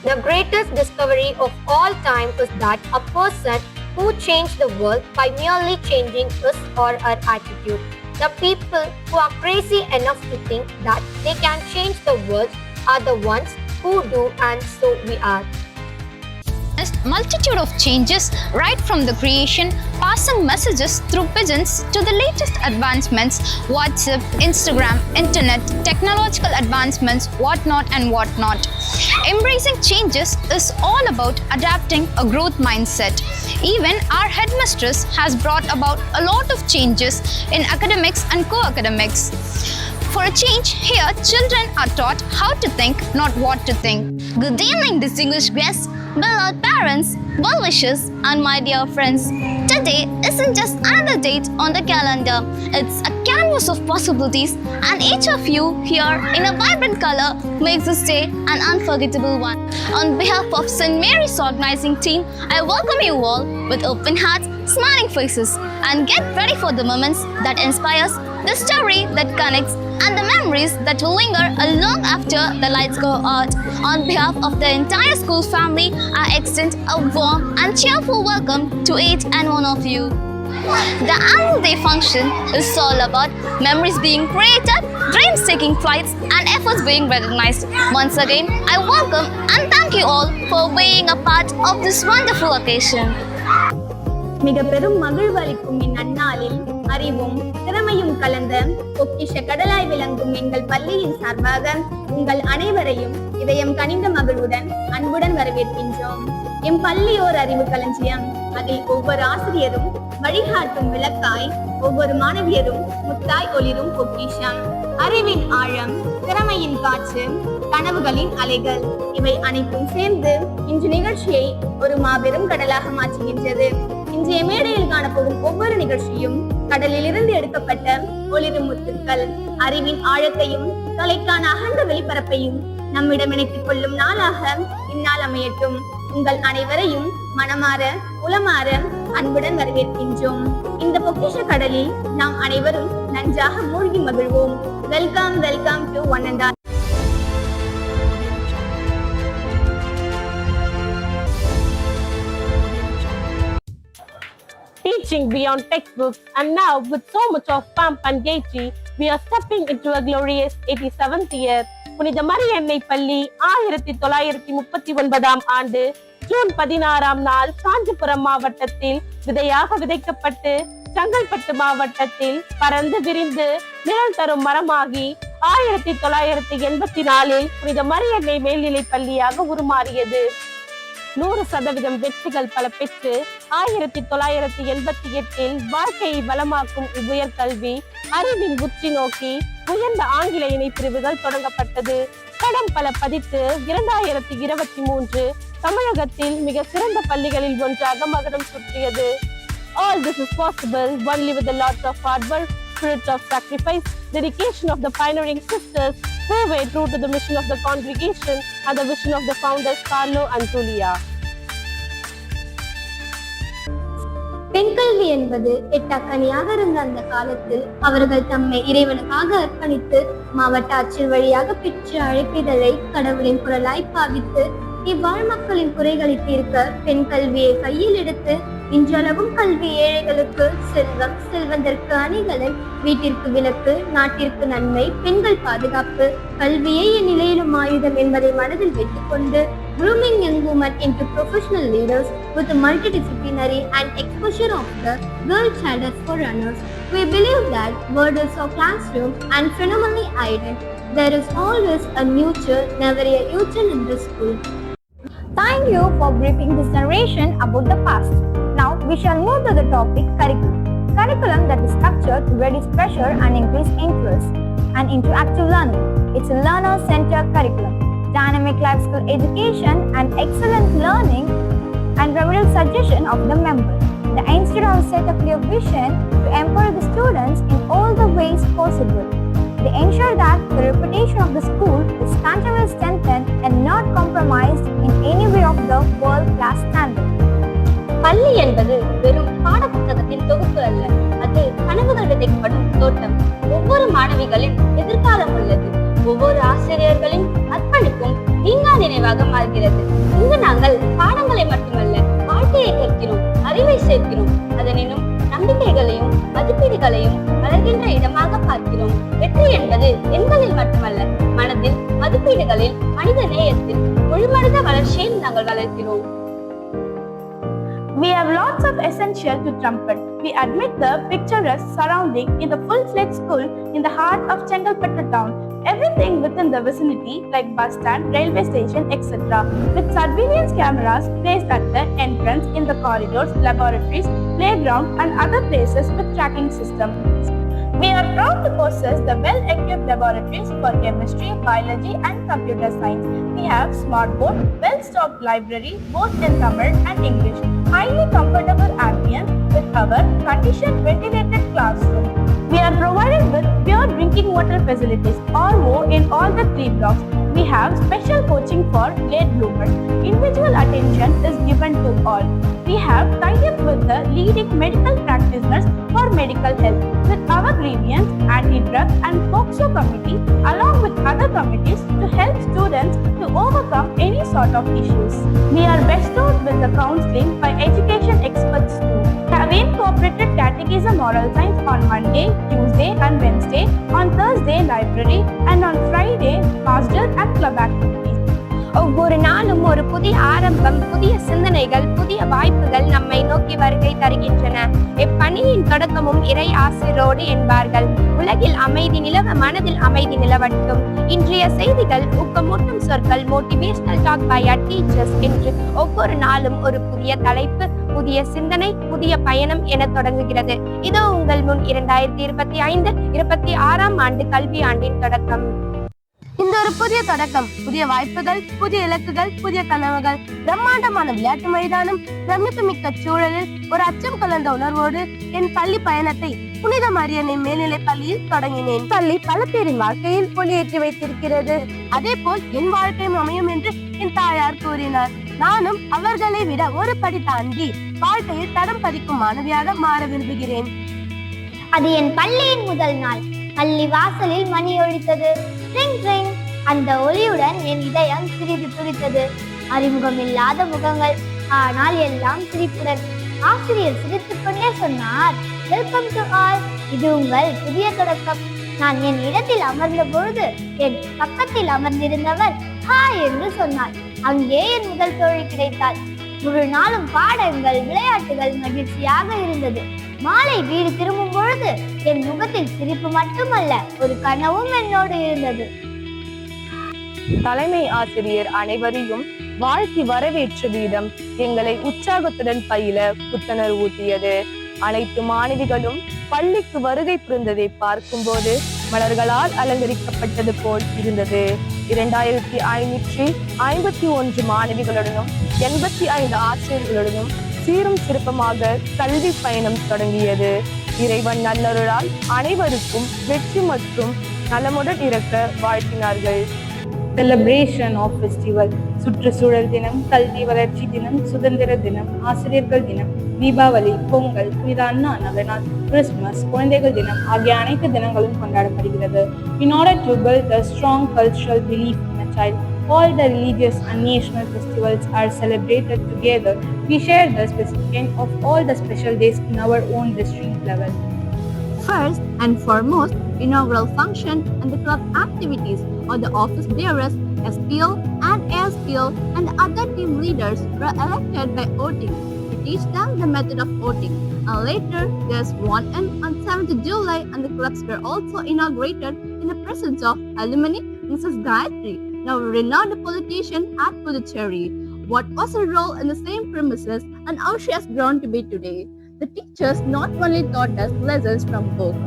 The greatest discovery of all time is that a person who changed the world by merely changing his or her attitude. The people who are crazy enough to think that they can change the world are the ones who do, and so we are. Multitude of changes right from the creation, passing messages through pigeons to the latest advancements, WhatsApp, Instagram, internet, technological advancements, whatnot and whatnot. Embracing changes is all about adapting a growth mindset. Even our headmistress has brought about a lot of changes in academics and co-academics. For a change, here children are taught how to think, not what to think. Good evening, distinguished guests, beloved parents, well wishers, and my dear friends. Today isn't just another date on the calendar. It's a canvas of possibilities, and each of you here in a vibrant color makes this day an unforgettable one. On behalf of St. Mary's organizing team, I welcome you all with open hearts, smiling faces, and get ready for the moments that inspires, the story that connects, and the memories that will linger long after the lights go out. On behalf of the entire school family, I extend a warm and cheerful welcome to each and one of you. The annual day function is all about memories being created, dreams taking flights, and efforts being recognized. Once again, I welcome and thank you all for being a part of this wonderful occasion. மிக பெரும் மகிழ்வளிக்கும் இந்நன்னாளில் அறிவும் திறமையும் கலந்த பொக்கிஷ கடலாய் விளங்கும் எங்கள் பள்ளியின் சார்பாக உங்கள் அனைவரையும் இதயம் கனிந்த மகிழ்வுடன் அன்புடன் வரவேற்கின்றோம். எம் பள்ளி ஓர் அறிவு களஞ்சியம். அதில் ஒவ்வொரு ஆசிரியரும் வழிகாட்டும் விளக்காய், ஒவ்வொரு மாணவியரும் முத்தாய் ஒளிரும் பொக்கிஷம். அறிவின் ஆழம், திறமையின் காற்று, கனவுகளின் அலைகள், இவை அனைத்தும் சேர்ந்து இன்று நிகழ்ச்சியை ஒரு மாபெரும் கடலாக மாற்றுகின்றது. இன்றைய மேடையில் காணப்போகும் ஒவ்வொரு நிகழ்ச்சியும் கடலில் இருந்து எடுக்கப்பட்ட ஒளிரும் முத்துக்கள். அறிவின் ஆழத்தையும் கலைக்கான அகண்ட வெளிப்பரப்பையும் நம்மிடம் இணைத்துக் கொள்ளும் நாளாக இந்நாள் அமையட்டும். உங்கள் அனைவரையும் மனமாற உளமாற அன்புடன் வரவேற்கின்றோம். இந்த பொக்கிஷ கடலில் நாம் அனைவரும் நன்றாக மூழ்கி மகிழ்வோம். Welcome welcome to one and all. Teaching beyond textbooks, and now with so much of pomp and gaiety, we are stepping into a glorious 87th year. புனித மரியன்னை பள்ளி 1939 ஆண்டு ஜூன் 16 நாள் காஞ்சிபுரம் மாவட்டத்தில் விதையாக விதைக்கப்பட்டு செங்கல்பட்டு மாவட்டத்தில் பறந்து விரிந்து நிழல் தரும் மரமாகி 1984 புனித மரியன்னை மேல்நிலை பள்ளியாக உருமாறியது. 100% வெற்றிகள் பல பெற்று 1988 வாழ்க்கையை வளமாக்கும் உயர்கல்வி அறிவின் உச்சி நோக்கி உயர்ந்த ஆங்கில இணை பிரிவுகள் தொடங்கப்பட்டது. படம் பல பதித்து 2023 தமிழகத்தில் மிக சிறந்த பள்ளிகளில் ஒன்றாக மகுடம் சுற்றியது. All this is possible only with the lots of hard work, spirit of sacrifice, dedication of the pioneering sisters who were true to the mission of the congregation and the vision of the founders Carlo and Julia. பெண் கல்வி என்பது எட்டக்கனியாக இருந்த அந்த காலத்தில் அவர்கள் தம்மை இறைவனுக்காக அர்ப்பணித்து மாவட்ட ஆட்சியர் வழியாக பெற்ற அழைப்பிதழை கடவுளின் குரலாய் பாவித்து இவ்வாழ் மக்களின் குறைகளை தீர்க்க பெண் கல்வியை கையில் எடுத்து இன்றளவும் கல்வி ஏழைகளுக்கு செல்வம், செல்வந்தற்கு அணிகலன், வீட்டிற்கு விளக்கு, நாட்டிற்கு நன்மை, பெண்கள் பாதுகாப்பு, கல்வியே என் நிலையிலும் ஆயுதம் என்பதை மனதில் வைத்துக் கொண்டு grooming young women into professional leaders with a multidisciplinary and exposure of the girl child as forerunners. We believe that word is our classroom and phenomenally ident There is always a new child, never a U-turn in this school. Thank you for briefing this generation about the past. Now we shall move to the topic curriculum. Curriculum that is structured to reduce pressure and increase interest and interactive learning. It's a learner-centered curriculum, dynamic life skill education and excellent learning and real suggestion of the member. The institute set a clear vision to empower the students in all the ways possible. They ensure that the reputation of the school is continually strengthened and not compromised in any way of the world-class standard. பள்ளி என்பது வெறும் பாடப்புத்தகத்தின் தொகுப்பு அல்ல, அது கனவுகள் விதைக்கப்படும் தோட்டம். ஒவ்வொரு மாணவிகளின் எதிர்காலம் உள்ளது. ஒவ்வொரு ஆசிரியர்களின் அர்ப்பணிப்பும் நீங்கா நினைவாக மாறுகிறது. இங்கு நாங்கள் பாடங்களை மட்டுமல்ல, வாழ்க்கையை கற்கிறோம், அறிவை சேர்க்கிறோம். அதனினும் நம்பிக்கைகளையும் மதிப்பீடுகளையும் வளர்கின்ற இடமாக பார்க்கிறோம். வெற்றி என்பது எண்களில் மட்டுமல்ல, மனதில், மதிப்பீடுகளில், மனித நேயத்தில், முழுமனித வளர்ச்சியில் நாங்கள் வளர்க்கிறோம். We have lots of essential to trumpet. We admit the picturesque surrounding in the full-fledged school in the heart of Chengalpattu town. Everything within the vicinity like bus stand, railway station, etc. with surveillance cameras placed at the entrance, in the corridors, laboratories, playground and other places with tracking systems. We are proud to possess the well-equipped laboratories for chemistry, biology and computer science. We have smart board, well-stocked library both in Tamil and English, highly comfortable ambience with our conditioned ventilated classroom. We are provided with pure drinking water facilities, RO in all the 3 blocks. We have special coaching for late bloomers. Individual attention is given to all. We have tie-up with the leading medical practitioners for medical health with our grievance, anti-drug and POCSO committee along with other committees to help students to overcome any sort of issues. We are bestowed with the counseling by education experts too. Have incorporated catechism moral science on Monday, Tuesday and Wednesday, on Thursday library and on Friday hostel and club activities. ஒவ்வொரு நாளும் ஒரு புதிய ஆரம்பம், புதிய சிந்தனைகள், புதிய வாய்ப்புகள் நம்மை நோக்கி வருகை தருகின்றன. எப்பணியின் தொடக்கமும் இறை ஆசிரோடு என்பார்கள். உலகில் அமைதி நிலவ மனதில் அமைதி நிலவட்டும். இன்றைய செய்திகள் ஊக்கமூட்டும் சொற்கள், motivational talk by our teachers என்று ஒவ்வொரு நாளும் ஒரு புதிய தலைப்பு, புதிய சிந்தனை, புதிய பயணம் என தொடங்குகிறது. இதோ உங்கள் முன் 2025-26 ஆண்டு கல்வி ஆண்டின் தொடக்கம். இந்த ஒரு புதிய தொடக்கம், புதிய வாய்ப்புகள், புதிய இலக்குகள், புதிய கனவுகள், பிரம்மாண்டமான விளையாட்டு மைதானம், பிரமிப்புமிக்க சூழலில் ஒரு அச்சம் கலந்த உணர்வோடு என் பள்ளி பயணத்தை புனித மரியன்னை மேல்நிலை பள்ளியில் தொடங்கினேன். பள்ளி பல பேரின் வாழ்க்கையில் ஒளியேற்றி வைத்திருக்கிறது. அதே போல் என் வாழ்க்கையும் அமையும் என்று என் தாயார் கூறினார். நானும் அவர்களை விட ஒரு படி தாண்டி வாழ்க்கையில் தடம் பதிக்கும் மாணவியாக மாற விரும்புகிறேன். அது என் பள்ளியின் முதல் நாள். பள்ளி வாசலில் மணி ஒலித்தது. Ring ring. அந்த ஒலியுடன் என் இதயம் சிறிது துடித்தது. அறிமுகம் இல்லாத முகங்கள், ஆனால் எல்லாம் சிரிப்புடன். ஆசிரியர் சிரித்துக் கொண்டே சொன்னார், வெல்கம் டு ஆல், இது உங்கள் புதிய தொடக்கம். நான் என் இடத்தில் அமர்ந்த பொழுது என் பக்கத்தில் அமர்ந்திருந்தவர் ஹாய் என்று சொன்னார். அங்கே என் முதல் தோழி கிடைத்தாள். முழு நாளும் பாடங்கள், விளையாட்டுகள் மகிழ்ச்சியாக இருந்தது. மாலை வீடு திரும்பும் பொழுது என் முகத்தில் சிரிப்பு மட்டுமல்ல, ஒரு கனவும் என்னோடு இருந்தது. தலைமை ஆசிரியர் அனைவரையும் வாழ்த்தி வரவேற்ற வீதம் எங்களை உற்சாகத்துடன் பயில புத்துணர்வு ஊட்டியது. அனைத்து மாணவிகளும் பள்ளிக்கு வருகை புரிந்ததை பார்க்கும்போது மலர்களால் அலங்கரிக்கப்பட்டது போல் இருந்தது. 2551 மாணவிகளுடனும் 85 ஆசிரியர்களுடனும் சீரும் சிறப்பமாக கல்வி பயணம் தொடங்கியது. இறைவன் நல்லருளால் அனைவருக்கும் வெற்றி மற்றும் நலமுடன் இருக்க வாழ்த்தினார்கள். செலிப்ரேஷன் ஆஃப் ஃபெஸ்டிவல், சுற்றுச்சூழல் தினம், கல்வி வளர்ச்சி தினம், சுதந்திர தினம், ஆசிரியர்கள் தினம், தீபாவளி, பொங்கல், புனித அண்ணா நவநாள், கிறிஸ்துமஸ், குழந்தைகள் தினம் ஆகிய அனைத்து தினங்களும் கொண்டாடப்படுகிறது. In order to build a strong cultural belief in a child, all the religious and national festivals are celebrated together. We share the specification of all the special days in our own district level. First and foremost, inaugural function and the club activities or the office bearers, SPO and ASPO and other team leaders were elected by voting. We teach them the method of voting. And later, there's 1M on 7th July and the clubs were also inaugurated in the presence of alumni Mrs. Gayatri, now a renowned politician at Puducherry. What was her role in the same premises and how she has grown to be today? The teachers not only taught us lessons from books,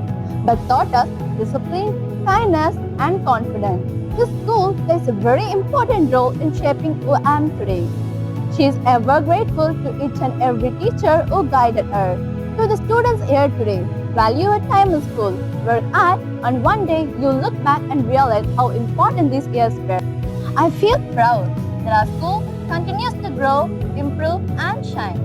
but taught us discipline, kindness, and confidence. This school plays a very important role in shaping who I am today. She is ever grateful to each and every teacher who guided her. To the students here today, value your time in school, work hard, and one day you'll look back and realize how important these years were. I feel proud that our school continues to grow, improve, and shine.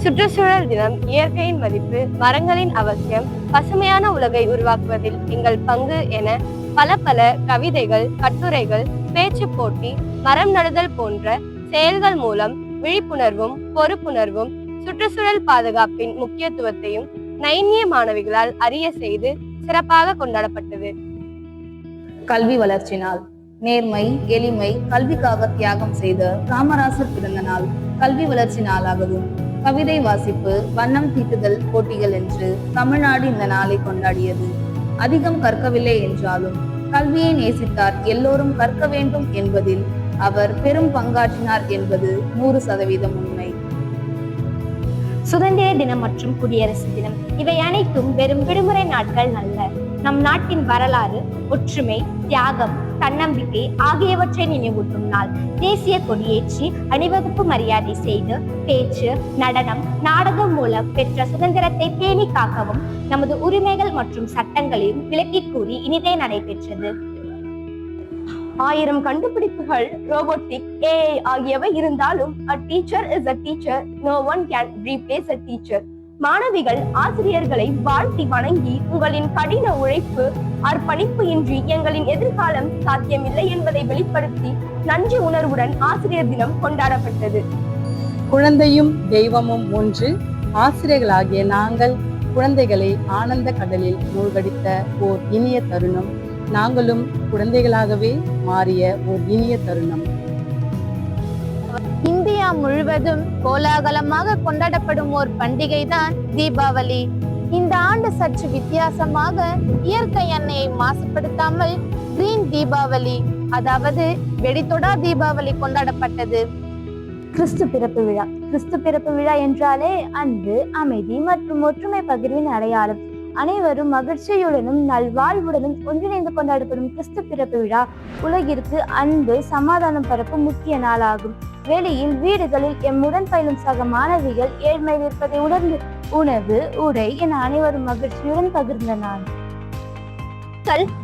சுற்றுச்சூழல் தினம், இயற்கையின் மதிப்பு, மரங்களின் அவசியம், பசுமையான உலகை உருவாக்குவதில் எங்கள் பங்கு என பல கவிதைகள், கட்டுரைகள், பேச்சு போட்டி, மரம் நடுதல் போன்ற செயல்கள் மூலம் விழிப்புணர்வும் பொறுப்புணர்வும் சுற்றுச்சூழல் பாதுகாப்பின் முக்கியத்துவத்தையும் நைனிய மாணவிகளால் அறிய செய்து சிறப்பாக கொண்டாடப்பட்டது. கல்வி வளர்ச்சி நாள். நேர்மை, எளிமை, கல்விக்காக தியாகம் செய்த காமராசர் பிறந்த நாள் கல்வி வளர்ச்சி நாளாகவும், கவிதை வாசிப்பு, வண்ணம் தீட்டுதல் போட்டிகள் என்று தமிழ்நாடு இந்த நாளை கொண்டாடியது. அதிகம் கற்கவில்லை என்றாலும் கல்வியை நேசித்தார், எல்லோரும் கற்க வேண்டும் என்பதில் அவர் பெரும் பங்காற்றினார் என்பது 100% உண்மை. சுதந்திர தினம் மற்றும் குடியரசு தினம் இவை அனைத்தும் வெறும் விடுமுறை நாட்கள் அல்ல. நம் நாட்டின் வரலாறு, ஒற்றுமை, தியாகம், தன்னம்பிக்கை ஆகியவற்றை நினைவூட்டும் நாள். தேசிய கொடியேற்றி அணிவகுப்பு மரியாதை செய்து பேச்சு, நடனம், நாடகம் மூலம் பெற்ற சுதந்திரத்தை பேணி காக்கவும் நமது உரிமைகள் மற்றும் சட்டங்களையும் விளக்கி கூறி இனிதே நடைபெற்றது. 1000 கண்டுபிடிப்புகள், ரோபோட்டிக், AI ஆகியவை இருந்தாலும் a teacher is a teacher. No one can replace a teacher. மாணவிகள் ஆசிரியர்களை வாழ்த்தி வணங்கி, உங்களின் கடின உழைப்பு, அர்ப்பணிப்பு இன்றி எங்களின் எதிர்காலம் சாத்தியமில்லை என்பதை வெளிப்படுத்தி நன்றி உணர்வுடன் ஆசிரியர் தினம் கொண்டாடப்பட்டது. குழந்தையும் தெய்வமும் ஒன்று. ஆசிரியர்களாகிய நாங்கள் குழந்தைகளை ஆனந்த கடலில் மூழ்கடித்த ஓர் இனிய தருணம். நாங்களும் குழந்தைகளாகவே மாறிய ஓர் இனிய தருணம். இந்தியா முழுவதும் கோலாகலமாக கொண்டாடப்படும் ஓர் பண்டிகை தான் தீபாவளி. இந்த ஆண்டு சற்று வித்தியாசமாக இயற்கை எண்ணெயை மாசுபடுத்தாமல் கிரீன் தீபாவளி, அதாவது வெடித்தொடா தீபாவளி கொண்டாடப்பட்டது. கிறிஸ்து பிறப்பு விழா. கிறிஸ்து பிறப்பு விழா என்றாலே அன்பு, அமைதி மற்றும் ஒற்றுமை பகிர்வின் அடையாளம். அனைவரும் மகிழ்ச்சியுடனும் நல்வாழ்வுடனும் ஒன்றிணைந்து கொண்டாடப்படும் கிறிஸ்து பிறப்பு விழா உலகிற்கு அன்பு, சமாதானம் பரப்பும் முக்கிய நாளாகும். வெளியில், வீடுகளில் எம்முடன் பயிலும் சக மாணவிகள் ஏழ்மையில் இருப்பதை உணர்ந்து உணவு, உடை என அனைவரும் மகிழ்ச்சியுடன் பகிர்ந்த நாள்.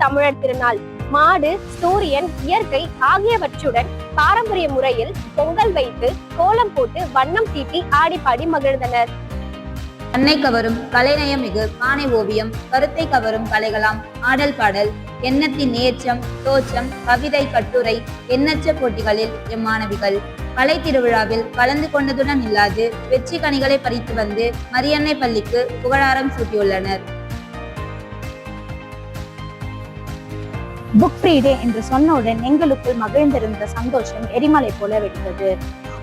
தமிழர் திருநாள். மாடு, சூரியன், இயற்கை ஆகியவற்றுடன் பாரம்பரிய முறையில் பொங்கல் வைத்து கோலம் போட்டு வண்ணம் தீட்டி ஆடிப்பாடி மகிழ்ந்தனர். கண்ணை கவரும் கலைநயமிகு பானை ஓவியம், கருத்தை கவரும் கலைகளாம் ஆடல் பாடல், எண்ணத்தின் ஏற்றம், தோற்றம், கவிதை, கட்டுரை, எண்ணற்ற போட்டிகளில் எம்மாணவிகள் கலை திருவிழாவில் கலந்து கொண்டதுடன் இல்லாது வெற்றி கனிகளை பறித்து வந்து மரியன்னை பள்ளிக்கு புகழாரம் சூட்டியுள்ளனர். புக் ஃப்ரீ டே என்று சொன்னவுடன் எங்களுக்குள் மகிழ்ந்திருந்த சந்தோஷம் எரிமலை போல வெடித்தது.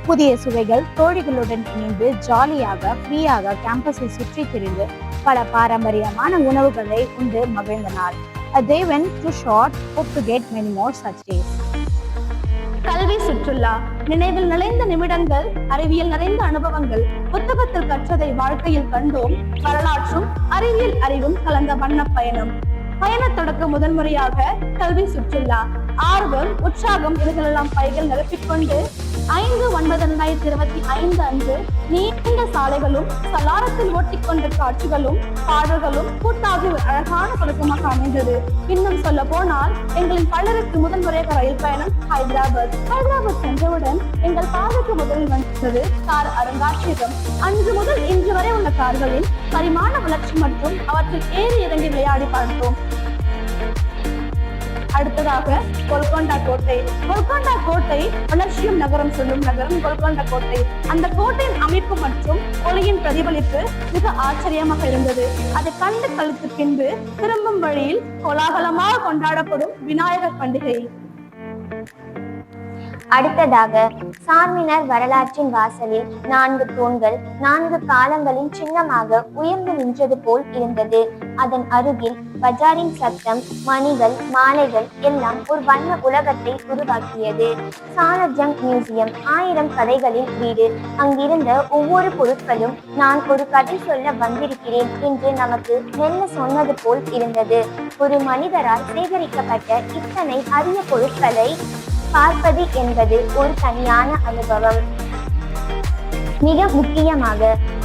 புதிய சுவைகள், தோழிகளுடன் இணைந்து ஜாலியாக ஃப்ரீயாக கேம்பஸை சுற்றி திரிந்து பல பாரம்பரியமான உணவுகளை உண்டு மகிழ்ந்த நாள். A day went too short, hope to get many more such days. கல்வி சுற்றுலா. நினைவில் நிறைந்த நிமிடங்கள், அறிவியல் நிறைந்த அனுபவங்கள், புத்தகத்தில் கற்றதை வாழ்க்கையில் கண்டோம். வரலாற்றும் அறிவியல் அறிவும் கலந்த வண்ண பயணம். பயண தொடக்க முதன்முறையாக கல்வி சுற்றுலா. ஆர்வம், உற்சாகம் இவைகளெல்லாம் பைகள் நிரப்பிக்கொண்டு 5/9/2025 அன்று நீண்ட சாலைகளும் சலாரத்தில் ஓட்டிக்கொண்ட காட்சிகளும் பாடல்களும் கூட்டாகி ஒரு அழகான தொடக்கமாக அமைந்தது. இன்னும் சொல்ல போனால் எங்களின் பலருக்கு முதன்முறையாக ரயில் பயணம் ஹைதராபாத் சென்றவுடன் எங்கள் பாதைக்கு முதலில் வந்தது கார் அருங்காட்சியகம். அன்று முதல் இன்று வரை உள்ள கார்களின் பரிமாண வளர்ச்சி மற்றும் அவற்றில் ஏறி இறங்கி விளையாடி பார்த்தோம். அடுத்ததாக கோல்கொண்டா கோட்டை. கோல்கொண்டா கோட்டை வளர்ச்சியும் நகரம் சொல்லும் நகரம் கோல்கொண்டா கோட்டை. அந்த கோட்டையின் அமைப்பு மற்றும் ஒளியின் பிரதிபலிப்பு மிக ஆச்சரியமாக இருந்தது. அதை கண்டு கழித்து பின்பு திரும்பும் வழியில் கோலாகலமாக கொண்டாடப்படும் விநாயகர் பண்டிகை. அடுத்ததாக சார்மினார் வரலாற்றின் வாசலில் 4 தூண்கள் 4 காலங்களின் சின்னமாக உயர்ந்து நின்றது போல் இருந்தது. அதன் அருகில் பஜாரின் சத்தம், மணிகள், மாலைகள் எல்லாம் ஒரு வண்ண உலகத்தை உருவாக்கியது. சாலர்ஜங் மியூசியம் 1000 கதைகளின் வீடு. அங்கிருந்த ஒவ்வொரு பொருட்களும் நான் ஒரு கதை சொல்ல வந்திருக்கிறேன் என்று நமக்கு மெல்ல சொன்னது போல் இருந்தது. ஒரு மனிதரால் சேகரிக்கப்பட்ட இத்தனை அரிய பொருட்களை பார்ப்பது என்பது ஒரு தனியான அனுபவம். மிக முக்கியமாக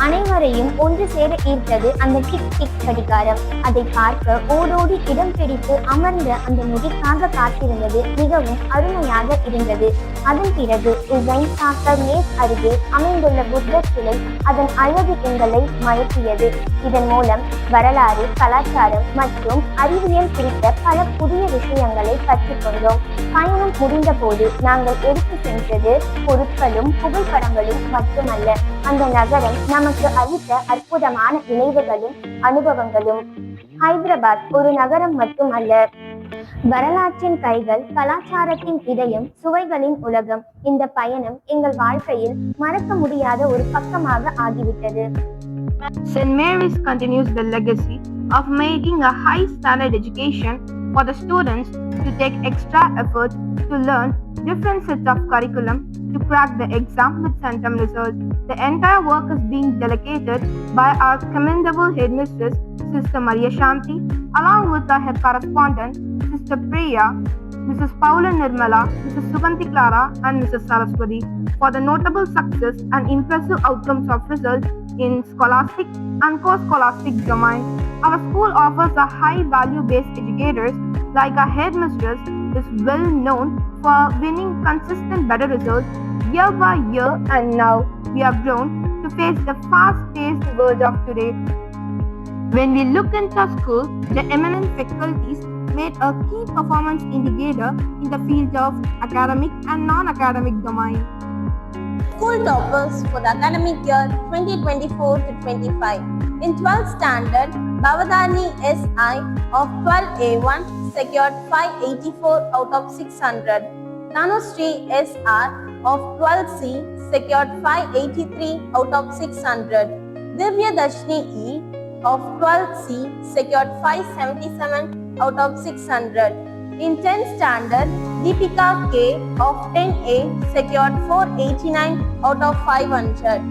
அனைவரையும் ஒன்று சேர ஈர்த்தது அந்த டிக் டிக் கடிகாரம். அதை பார்க்க ஓடோடி இடம் பிடித்து அமர்ந்த அந்த நொடிக்காக காத்திருந்தது மிகவும் அருமையாக இருந்தது. அதன் பிறகு நேஸ் அருகே அமைந்துள்ள புத்தர் சிலை அதன் அழகு எங்களை மயக்கியது. இதன் மூலம் வரலாறு, கலாச்சாரம் மற்றும் அறிவியல் குறித்த பல புதிய விஷயங்களை கற்றுக்கொண்டோம். பயணம் முடிந்த போது நாங்கள் எடுத்து சென்றது பொருட்களும் புகைப்படங்களும் மட்டுமல்ல, அந்த நகரம் நமக்கு அளித்த அற்புதமான நினைவுகளும் அனுபவங்களும். ஹைதராபாத் ஒரு நகரம் மட்டுமல்ல, வரலாற்றின் கைகள், கலாச்சாரத்தின் இதயம், சுவைகளின் உலகம். இந்த பயணம் எங்கள் வாழ்க்கையில் மறக்க முடியாத ஒரு பக்கமாக ஆகிவிட்டது. St. Mary's continues the legacy of making a high standard education for the students to take extra effort to learn different sets of curriculum to crack the exam with centum results. The entire work is being delegated by our commendable headmistress, Sister Maria Shanti, along with her correspondent, Sister Priya, Mrs. Paula Nirmala, Mrs. Suganti Clara, and Mrs. Saraswati, for the notable success and impressive outcomes of results in scholastic and co-scholastic domains. Our school offers a high value-based educators, like our headmistress is well known for winning consistent better results year by year, and now we have grown to face the fast-paced world of today. When we look into our school, the eminent faculties made a key performance indicator in the field of academic and non-academic domain. School toppers for the academic year 2024 to 25. In 12th standard, Bhavadani SI of 12A1 secured 584 out of 600. Tanushree SR of 12C secured 583 out of 600. Divya Dashni E of 12C secured 577 out of 600. In 10th standard, Deepika K of 10A secured 489 out of 500.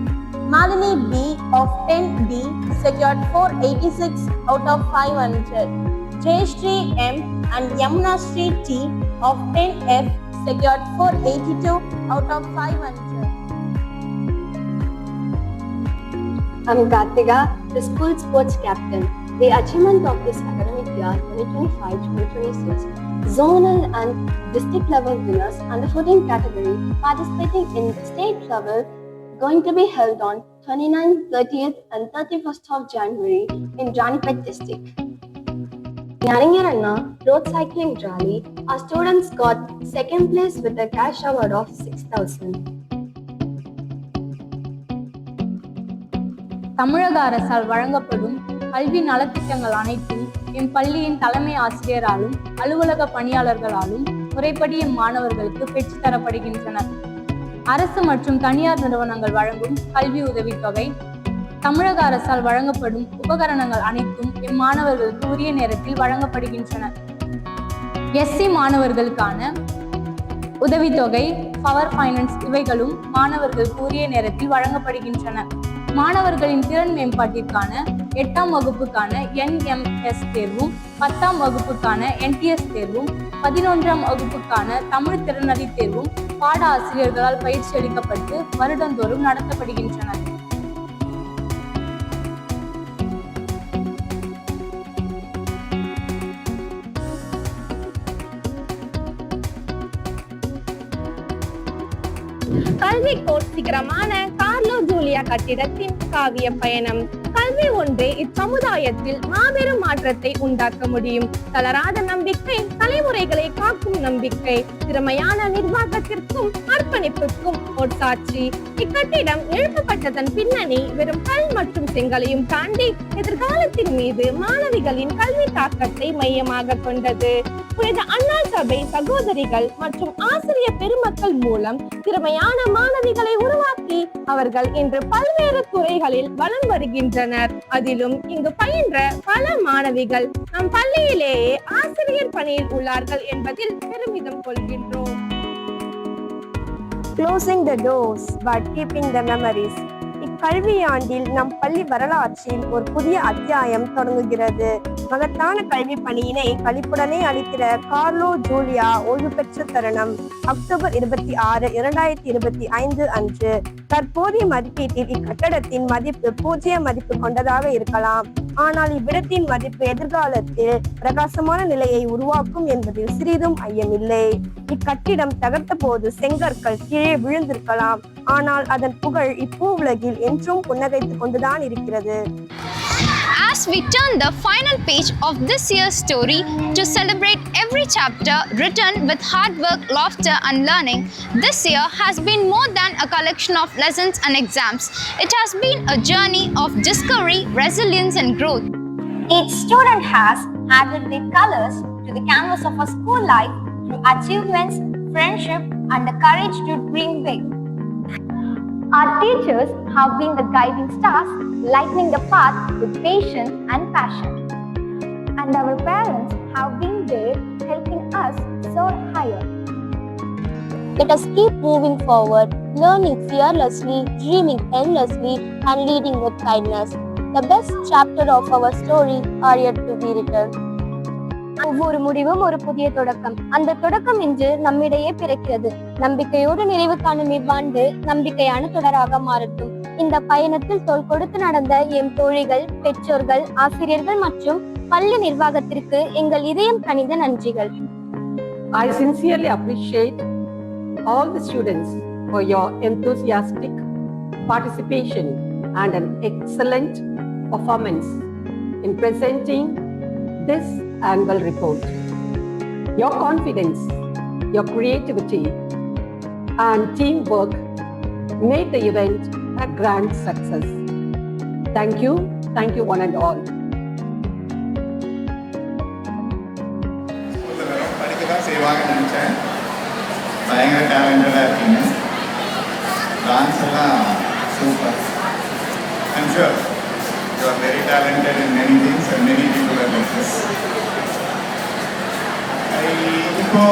Malini B of 10B secured 486 out of 500. Jayashree M and Yamuna Sri T of 10F secured 482 out of 500. I'm Kartika, the school sports captain. The achievement of this academic year 2025-2026, zonal and district level winners under 14 category participating in state level going to be held on 29th, 30th and 31st of January in Ranipet district. Nyaringaranna road cycling rally, our students got second place with a cash award of 6,000. தமிழக அரசால் வழங்கப்படும் கல்வி நலத்திட்டங்கள் அனைத்தும் M பள்ளியின் தலைமை ஆசிரியராலும் அலுவலக பணியாளர்களாலும் முறைப்படி எம் மாணவர்களுக்கு பெற்றுத்தரப்படுகின்றன. அரசு மற்றும் தனியார் நிறுவனங்கள் வழங்கும் கல்வி உதவித்தொகை, தமிழக அரசால் வழங்கப்படும் உபகரணங்கள் அனைத்தும் எம் மாணவர்களுக்கு உரிய நேரத்தில் வழங்கப்படுகின்றன. எஸ்சி மாணவர்களுக்கான உதவித்தொகை, பவர் ஃபைனான்ஸ் இவைகளும் மாணவர்களுக்கு உரிய நேரத்தில் வழங்கப்படுகின்றன. மாணவர்களின் திறன் மேம்பாட்டிற்கான 8ஆம் வகுப்புக்கான NMS தேர்வும், 10ஆம் வகுப்புக்கான NTS தேர்வும், 11ஆம் வகுப்புக்கான தமிழ் திறனறி தேர்வும் பாட ஆசிரியர்களால் பயிற்சி அளிக்கப்பட்டு வருடந்தோறும் நடத்தப்படுகின்றன. கல்வி கோர்ஸ் சிகரமான கார்லோ ஜூலியா கட்டிடத்தின் காவிய பயணம் கல்வி ஒன்றே இச்சமுதாயத்தில் மாபெரும் மாற்றத்தை உண்டாக்க முடியும். தளராத நம்பிக்கை, தலைமுறைகளை காக்கும் நம்பிக்கை, திறமையான நிர்வாகத்திற்கும் அர்ப்பணிப்புக்கும் ஒரு சாட்சி. இக்கட்டிடம் எழுப்பப்பட்டதன் பின்னணி வெறும் கல் மற்றும் செங்கலையும் தாண்டி எதிர்காலத்தின் மீது மாணவிகளின் கல்வி தாக்கத்தை மையமாக கொண்டது. புனித அண்ணா சபை சகோதரிகள் மற்றும் ஆசிரியர் பெருமக்கள் மூலம் திறமையான மாணவிகளை உருவாக்கி அவர்கள் இன்று பல்வேறு துறைகளில் வலம் வருகின்றனர். அதிலும் இங்கு பயின்ற பல மாணவிகள் நம் பள்ளியிலேயே ஆசிரியர் பணியில் உள்ளார்கள் என்பதில் பெருமிதம் கொள்கின்றோம். Closing the doors but keeping the memories. இக்கல்வியாண்டில் நம் பள்ளி வரலாற்றில் ஒரு புதிய அத்தியாயம் தொடங்குகிறது. மகத்தான கல்வி பணியினை களிப்புடனே அளிக்கிற கார்லோ ஜூலியா ஓய்வு பெற்ற தருணம் அக்டோபர் 26, 2025 அன்று. தற்போதைய மதிப்பீட்டில் இக்கட்டடத்தின் மதிப்பு 0 மதிப்பு கொண்டதாக இருக்கலாம். ஆனால் இவ்விடத்தின் மதிப்பு எதிர்காலத்தில் பிரகாசமான நிலையை உருவாக்கும் என்பதில் சிறிதும் ஐயமில்லை. இக்கட்டிடம் தகர்த்த போது செங்கற்கள் கீழே விழுந்திருக்கலாம். ஆனால் அதன் புகழ் இப்போ உலகில் என்றும் புன்னகைத்துக் கொண்டுதான் இருக்கிறது. As we turn the final page of this year's story to celebrate every chapter written with hard work, laughter and learning, this year has been more than a collection of lessons and exams. It has been a journey of discovery, resilience and growth. Each student has added their colors to the canvas of a school life through achievements, friendship and the courage to dream big. Our teachers have been the guiding stars, lightening the path with patience and passion. And our parents have been there, helping us soar higher. Let us keep moving forward, learning fearlessly, dreaming endlessly, and leading with kindness. The best chapter of our story are yet to be written. ஒவ்வொரு முடிவும் ஒரு புதிய தொடக்கம். அந்த தொடக்கம் இன்று நம்மிடையே பிறக்கிறது. நம்பிக்கையோடு நிறைவு காணும் இவ்வாண்டு நம்பிக்கையான தொடராக மாறட்டும். இந்த பயணத்தில் தோள் கொடுத்து நடந்த எம் தோழிகள், பெற்றோர்கள், ஆசிரியர்கள் மற்றும் பள்ளி நிர்வாகத்திற்கு எங்கள் இதயம் கனிந்த நன்றிகள். I sincerely appreciate all the students for your enthusiastic participation and an excellent performance in presenting this annual report. Your confidence, your creativity and teamwork made the event a grand success. Thank you one and all. படிக்க தான் செய்வாங்கன்னு நினச்சேன். பயங்கர டேலண்டடாக இருக்கீங்க. Dance எல்லாம் super. I'm sure you are very talented in many things and many people are like this. இப்போ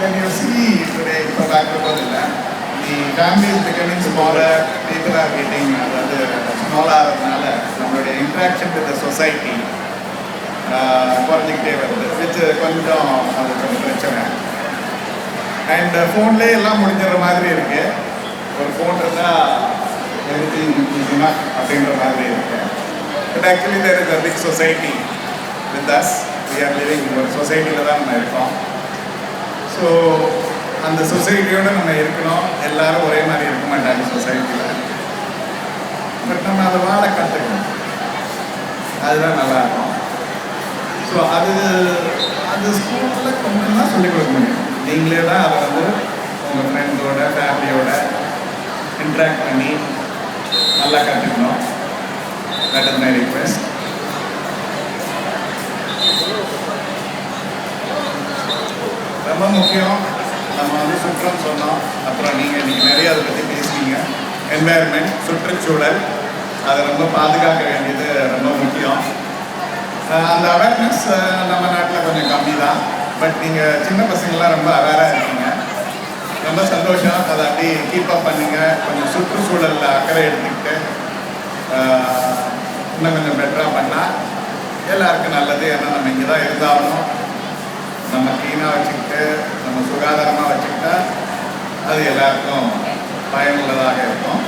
when you see today, இப்போ பார்க்கும்போது இல்லை, the family is becoming smaller, people are getting அதாவது ஸ்மாலாக ஆகிறதுனால நம்மளுடைய இன்ட்ராக்ஷன் வித் த சொசைட்டி குறைஞ்சிக்கிட்டே வருது. Which கொஞ்சம் அது கொஞ்சம் பிரச்சனை. அண்ட் ஃபோன்லேயே எல்லாம் முடிஞ்சிடற மாதிரி இருக்கு. ஒரு ஃபோன் இருந்தால் எவ்ரிதிங் இஸ் இனஃப் அப்படின்ற மாதிரி இருக்கு. But actually there is a big society with us. We are living in ஒரு சொசைட்டியில் தான் நம்ம இருக்கோம். ஸோ அந்த சொசைட்டியோடு நம்ம இருக்கணும். எல்லாரும் ஒரே மாதிரி இருக்க மாட்டாங்க சொசைட்டியில். பட் நம்ம அதை வாழ கற்றுக்கணும். அதுதான் நல்லாயிருக்கும். ஸோ அது ஸ்கூலில் கொஞ்சம் தான் சொல்லிக் கொடுக்க முடியும். நீங்களே தான் அதை வந்து உங்கள் ஃப்ரெண்ட்ஸோட ஃபேமிலியோட இன்ட்ராக்ட் பண்ணி நல்லா கற்றுக்கணும். That is my request. ரொம்ப முக்கியம். நம்ம வந்து சுற்றம் சொன்னோம். அப்புறம் நீங்கள் இன்றைக்கி நிறைய அதை பற்றி பேசுனீங்க. என்வாயர்மெண்ட், சுற்றுச்சூழல், அதை ரொம்ப பாதுகாக்க வேண்டியது ரொம்ப முக்கியம். அந்த அவேர்னஸ் நம்ம நாட்டில் கொஞ்சம் கம்மி தான். பட் நீங்கள் சின்ன பசங்களாம் ரொம்ப அவேராக இருக்கீங்க. ரொம்ப சந்தோஷம். அதை அப்படியே கீப் அப் பண்ணுங்கள். கொஞ்சம் சுற்றுச்சூழலில் அக்கறை எடுத்துக்கிட்டு இன்னும் கொஞ்சம் பெட்டராக பண்ணால் எல்லாருக்கும் நல்லது. ஏன்னா நம்ம இங்கே தான் இருந்தாகணும். நம்ம க்ளீனாக வச்சுக்கிட்டு நம்ம சுகாதாரமாக வச்சுக்கிட்டா அது எல்லாருக்கும் பயனுள்ளதாக இருக்கும்.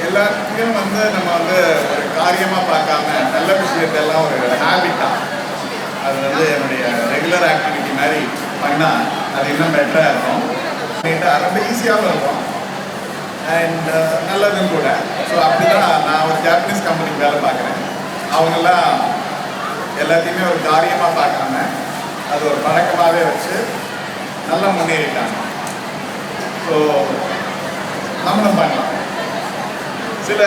எல்லாத்தையும் வந்து நம்ம வந்து ஒரு காரியமாக பார்க்காம நல்ல விஷயத்தெல்லாம் ஒரு ஹேபிட்டாக அது வந்து என்னுடைய ரெகுலர் ஆக்டிவிட்டி மாதிரி பண்ணால் அது இன்னும் பெட்டராக இருக்கும். ரொம்ப ஈஸியாகவும் இருக்கும். அண்ட் நல்லதும் கூட. ஸோ அப்படி தான் நான் ஒரு ஜாப்பனீஸ் கம்பெனிக்கு வேலை பார்க்குறேன். அவங்கெல்லாம் எல்லாத்தையுமே ஒரு காரியமாக பார்க்காம அது ஒரு பழக்கமாகவே வச்சு நல்லா முன்னேறிட்டாங்க. ஸோ நம்மளும் பண்ணலாம். சில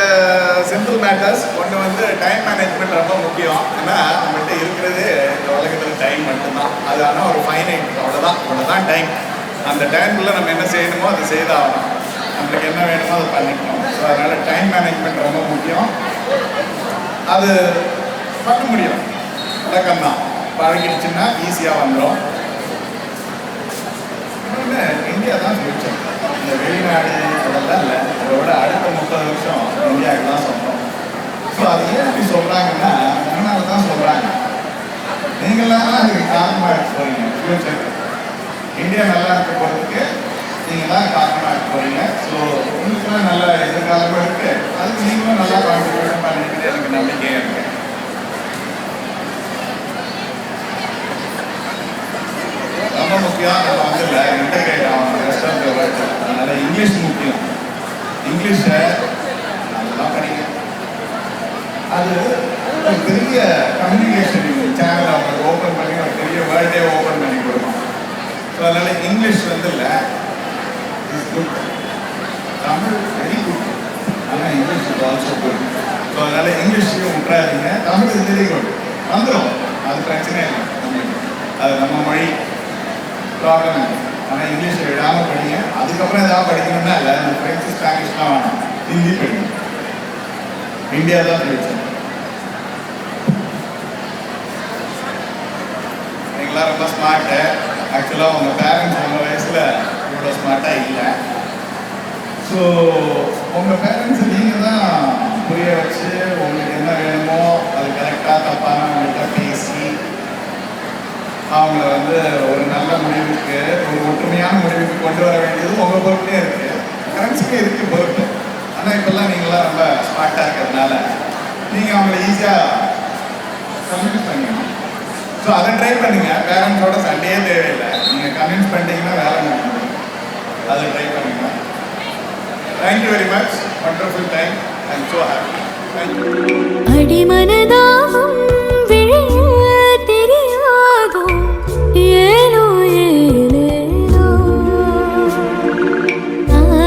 சிம்பிள் மேட்டர்ஸ். ஒன்று வந்து டைம் மேனேஜ்மெண்ட் ரொம்ப முக்கியம். ஏன்னா நம்மகிட்ட இருக்கிறது இந்த உலகத்தில் டைம் மட்டும்தான். அது ஆனால் ஒரு ஃபைனைட், அவ்வளோதான் டைம். அந்த டைமுக்குள்ளே நம்ம என்ன செய்யணுமோ அதை செய்தாகணும். நம்மளுக்கு என்ன வேணுமோ அதை பண்ணிக்கணும். ஸோ அதனால் டைம் மேனேஜ்மெண்ட் ரொம்ப முக்கியம். அது பண்ண முடியும், பழக்கம்தான். பழகிடுச்சுன்னா ஈஸியாக வந்துடும். இன்னொன்று, இந்தியா தான் ஃபியூச்சர். இந்த வெளிநாடு அதெல்லாம் இல்லை. அதோட அடுத்த 30 வருஷம் இந்தியாவுக்கு தான் சொல்கிறோம். ஸோ அது ஏன் அப்படி சொல்கிறாங்கன்னா, அதனால தான் சொல்கிறாங்க. நீங்களாம் அதுக்கு காரணமாக இருக்க போகிறீங்க. ஃபியூச்சர் இந்தியா நல்லா இருக்க போகிறதுக்கு நீங்கள் தான் காரணமாக இருக்க போகிறீங்க. ஸோ உங்களுக்குலாம் நல்ல எதிர்காலமும் இருக்குது. அதுக்கு நீங்களும் நல்லா கான்ட்ரிபியூஷன் பண்ணிக்கிட்டு எனக்கு நம்பிக்கையாக இருக்குது. ரொம்ப முக்கியம். நம்ம வந்து இன்டகிரேட் ஆகணும் ரெஸ்ட் ஆஃப் த வேர்ல்டு. அதனால் இங்கிலீஷ் முக்கியம். இங்கிலீஷை நல்லா படிக்கணும். அது ஒரு பெரிய கம்யூனிகேஷன் சேனல் அவங்களுக்கு ஓப்பன் பண்ணி ஒரு பெரிய வேர்ல்டே ஓப்பன் பண்ணி கொடுக்கும். ஸோ அதனால் இங்கிலீஷ் வந்து இல்லை, இஸ் குட். தமிழ் வெரி குட், ஆனால் English is also good. So அதனால் இங்கிலீஷையும் விட்டுறாதீங்க. தமிழ் இஸ் வெரி குட், வந்துடும், அது பிரச்சனை இல்லை. அது நம்ம மொழி, ப்ராப்ளம் இல்லை. ஆனால் இங்கிலீஷை விடாமல் படிங்க. அதுக்கப்புறம் எதாவது படிக்கணும்னா இல்லை, இந்த ஃப்ரெஞ்சு ஸ்பானிஷ்லாம் வேணும், ஹிந்தி படிங்க. இந்தியா தான் ஃபியூச்சர். நீங்களாம் ரொம்ப ஸ்மார்ட்டு. ஆக்சுவலாக உங்கள் பேரண்ட்ஸ் உங்கள் வயசில் இவ்வளோ ஸ்மார்ட்டாக இல்லை. ஸோ உங்கள் பேரண்ட்ஸை நீங்கள் தான் புரிய வச்சு உங்களுக்கு என்ன வேணுமோ அது கரெக்டாக தப்பான அவங்கள்ட்ட பேசி அவங்கள வந்து ஒரு நல்ல முடிவுக்கு, ஒரு ஒற்றுமையான முடிவுக்கு கொண்டு வர வேண்டியது உங்கள் பொறுப்பே இருக்குது. பேரண்ட்ஸுக்கே இருக்குது பொறுப்பு. ஆனால் இப்போல்லாம் நீங்களாம் ரொம்ப ஸ்மார்ட்டாக இருக்கிறதுனால நீங்கள் அவங்கள ஈஸியாக கன்வின்ஸ் பண்ணிக்கணும். ஸோ அதை ட்ரை பண்ணுங்கள். பேரண்ட்ஸோட சண்டையே தேவையில்லை. நீங்கள் கன்வின்ஸ் பண்ணிட்டீங்கன்னா வேலை முடியும். அதை ட்ரை பண்ணுங்க. Thank you very much. Wonderful time. I am so happy. Thank you. அடிமனதாகும் விழியில் தெரியாதோ ஏனோ ஏனேனோ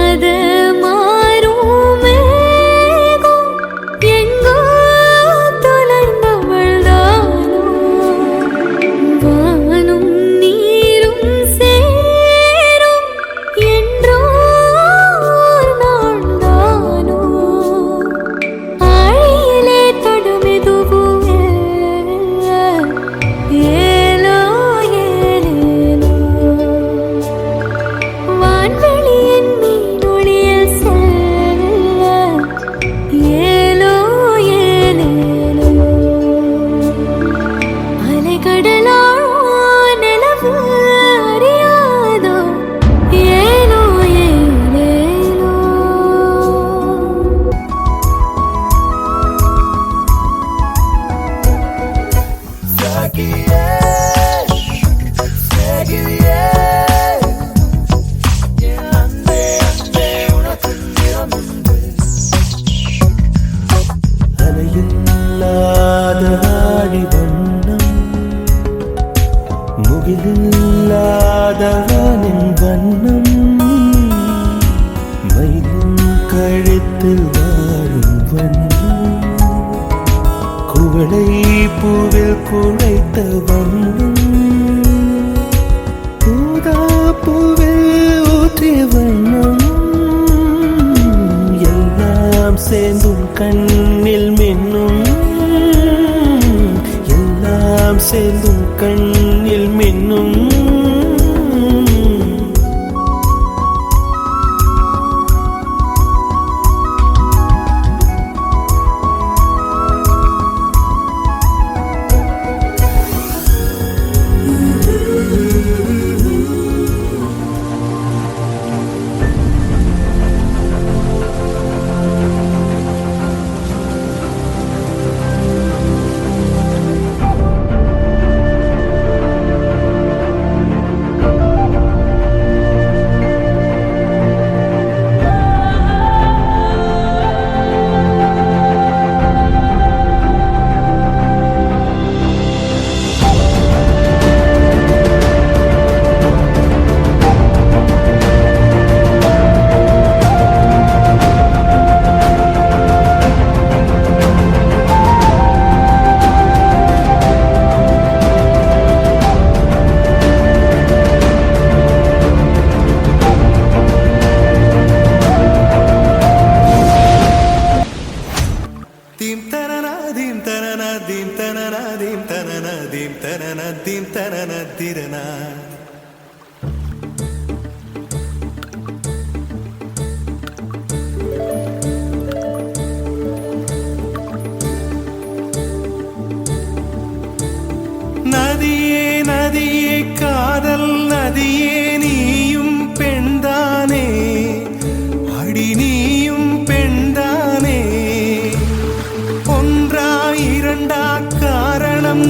அது மாறும் மேகம் எங்கோ தொலைந்தவள் தானோ வானும் நீரும் சேரும் என்றோ நாள் தானோ ஆழியிலே தொடுமெதுவும் ஏலோ ஏலேலோ வான்வெளியின் மீனொளியில் செல்ல ஏலோ ஏலேலோ அலைகடலாழோ நிலவு அறியாதோ ஏலோ ஏலேலோ அலையில்லாத ஆடி வண்ணம், முகிலில்லாத வானின் வண்ணம், மயிலும் கழுத்தில் வாழும் வண்ணம், குவளை பூவில் குழைத்த வண்ணம், ஊதா பூவில் ஊற்றிய வண்ணம், எல்லாம் சேர்ந்தும் கண்ணில் மின்னும், எல்லாம் சேர்ந்தும் கண்ணில் மின்னும்.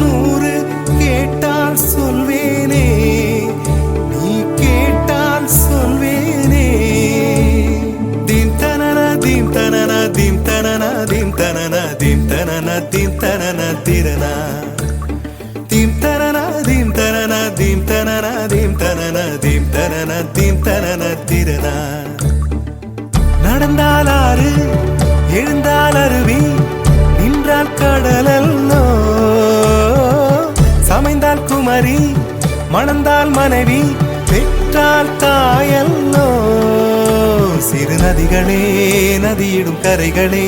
100 கேட்டால் சொல்வேனே, நீ கேட்டால் சொல்வேனே. தீம் தனன தீம் தனன தீம் தனன தீம் தனன தீம் தனன தீம் தனன திரனா. தீம் தனன தீம் தனன தீம் தனன தீம் தனன தீம் தனன தீம் தனன திரனா. நடந்தால் ஆறு, எழுந்தால் அருவி, நின்றால் கடலல்லோ. சமைந்தால் குமரி, மணந்தால் மனைவி, பெற்றால் தாயல்லோ. சிறு நதிகளே, நதியிடும் கரைகளே,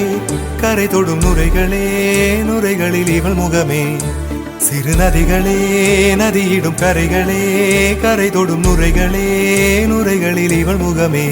கரை தொடும் நுரைகளே, நுரைகளில் இவள் முகமே. சிறு நதிகளே, நதியிடும் கரைகளே, கரை தொடும் நுரைகளே, நுரைகளில் இவள் முகமே.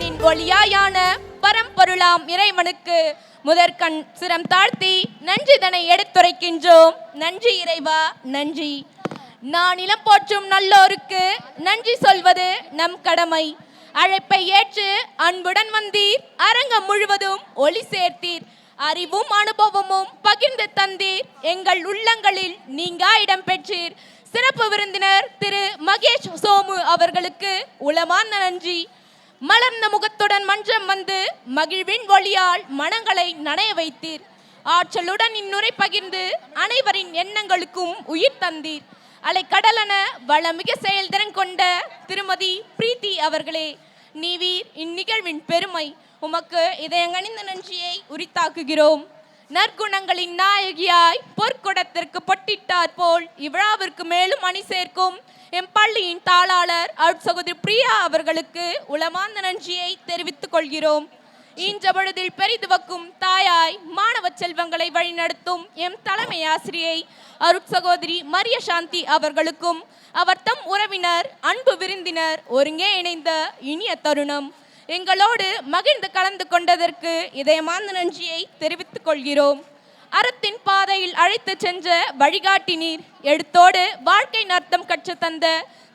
மண்ணின் ஒளியாயான பரம்பொருளாம் இறைவனுக்கு முதற்கண் சிரம் தாழ்த்தி நன்றிதனை எடுத்துரைக்கின்றோம். நன்றி இறைவா, நன்றி. நான் இளம் போற்றும் நல்லோருக்கு நன்றி சொல்வது நம் கடமை. அழைப்பை ஏற்று அன்புடன் வந்தீர், அரங்கம் முழுவதும் ஒளி சேர்த்தீர், அறிவும் அனுபவமும் பகிர்ந்து தந்தீர், எங்கள் உள்ளங்களில் நீங்கா இடம் பெற்றீர். சிறப்பு விருந்தினர் திரு மகேஷ் சோமு அவர்களுக்கு உளமான நன்றி. மலர்ந்த முகத்துடன் மன்றம் வந்து மகிழ்வின் ஒளியால் மனங்களை நனைய வைத்தீர். ஆற்றலுடன் இந்நுரை பகிர்ந்து அனைவரின் எண்ணங்களுக்கும் உயிர் தந்தீர். அலைக்கடலென வளமிக செயல்திறன் கொண்ட திருமதி பிரீத்தி அவர்களே, நீவீர் இந்நிகழ்வின் பெருமை. உமக்கு இதயங்கனிந்த நன்றியை உரித்தாக்குகிறோம். நற்குணங்களின் நாயகியாய் பொற்குடத்திற்கு பொட்டிட்டார் போல் இவ்விழாவிற்கு மேலும் அணி சேர்க்கும் எம் பள்ளியின் தாளாளர் சகோதரி பிரியா அவர்களுக்கு உளமார்ந்த நன்றியை தெரிவித்துக் கொள்கிறோம். இன்ற பொழுதில் பெரிதுவக்கும் தாயாய் மாணவ செல்வங்களை வழிநடத்தும் எம் தலைமை ஆசிரியை அருட்சகோதரி மரிய சாந்தி அவர்களுக்கும் அவர் தம் உறவினர் அன்பு விருந்தினர் ஒருங்கே இணைந்த இனிய தருணம் எங்களோடு மகிழ்ந்து கலந்து கொண்டதற்கு இதயமார்ந்த நன்றியை தெரிவித்துக் கொள்கிறோம். அறத்தின் பாதையில் அழைத்து சென்ற வழிகாட்டினீர் எழுத்தோடு வாழ்க்கை நர்த்தம் கற்று தந்த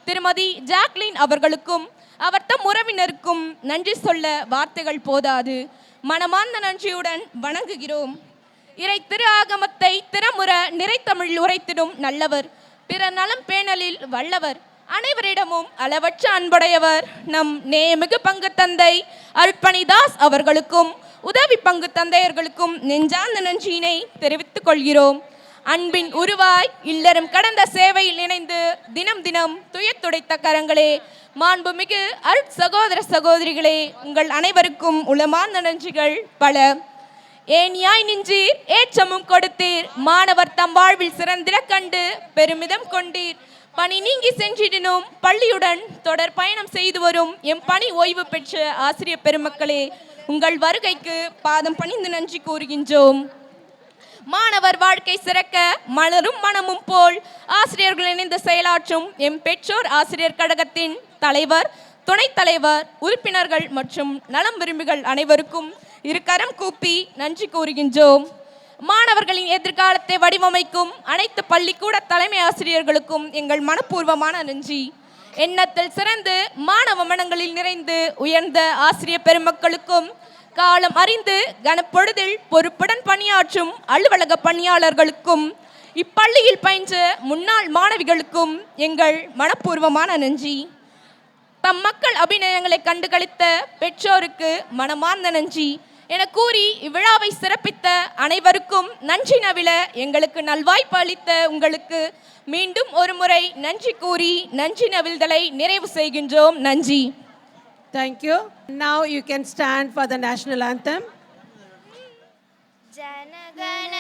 திருமதி ஜாக்லின் அவர்களுக்கும் அவர் தம் உறவினருக்கும் நன்றி சொல்ல வார்த்தைகள் போதாது. மனமார்ந்த நன்றியுடன் வணங்குகிறோம். இறை திரு ஆகமத்தை திறமுற நிறைத்தமிழ் உரைத்திடும் நல்லவர், பிற நலம் பேணலில் வல்லவர், அனைவரிடமும் அளவற்ற அன்புடையவர் நம் நேமிகு பங்கு தந்தை அருட்பணிதாஸ் அவர்களுக்கும் உதவி பங்கு தந்தையர்களுக்கும் நெஞ்சார்ந்த நன்றியினை தெரிவித்துக் கொள்கிறோம். அன்பின் உருவாய் இல்லறம் கடந்த சேவையில் இணைந்து தினம் தினம் துயத்துடைத்த கரங்களே, மாண்புமிகு அருட் சகோதர சகோதரிகளே, உங்கள் அனைவருக்கும் உளமார்ந்த நன்றிகள் பல. ஏனியாய் நின்றீர், ஏற்றமும் கொடுத்தீர், மாணவர் தம் வாழ்வில் சிறந்திட கண்டு பெருமிதம் கொண்டீர். பணி நீங்கி சென்றிடனும் பள்ளியுடன் தொடர் பயணம் செய்து வரும் எம் பணி ஓய்வு பெற்ற ஆசிரியர் பெருமக்களே, உங்கள் வருகைக்கு பாதம் பணிந்து நன்றி கூறுகின்றோம். மாணவர் வாழ்க்கை சிறக்க மலரும் மனமும் போல் ஆசிரியர்கள் இணைந்து செயலாற்றும் எம் பெற்றோர் ஆசிரியர் கழகத்தின் தலைவர், துணைத் தலைவர், உறுப்பினர்கள் மற்றும் நலம் விரும்பிகள் அனைவருக்கும் இருகரம் கூப்பி நன்றி கூறுகின்றோம். மாணவர்களின் எதிர்காலத்தை வடிவமைக்கும் அனைத்து பள்ளிக்கூட தலைமை ஆசிரியர்களுக்கும் எங்கள் மனப்பூர்வமான நன்றி. எண்ணத்தில் சிறந்து மாணவ மனங்களில் நிறைந்து உயர்ந்த ஆசிரியர் பெருமக்களுக்கும் காலம் அறிந்து கனப்பொழுதில் பொறுப்புடன் பணியாற்றும் அலுவலக பணியாளர்களுக்கும் இப்பள்ளியில் பயின்ற முன்னாள் மாணவிகளுக்கும் எங்கள் மனப்பூர்வமான நன்றி. தம் மக்கள் அபிநயங்களை கண்டுகளித்த பெற்றோருக்கு மனமார்ந்த நன்றி என கூறி இவ்விழாவை சிறப்பித்த அனைவருக்கும் நன்றி நவில எங்களுக்கு நல்வாய்ப்பு அளித்த உங்களுக்கு மீண்டும் ஒரு முறை நன்றி கூறி நன்றி நவில்தலை நிறைவு செய்கின்றோம். நன்றி. Thank you. Now you can stand for the national anthem. ஜனகண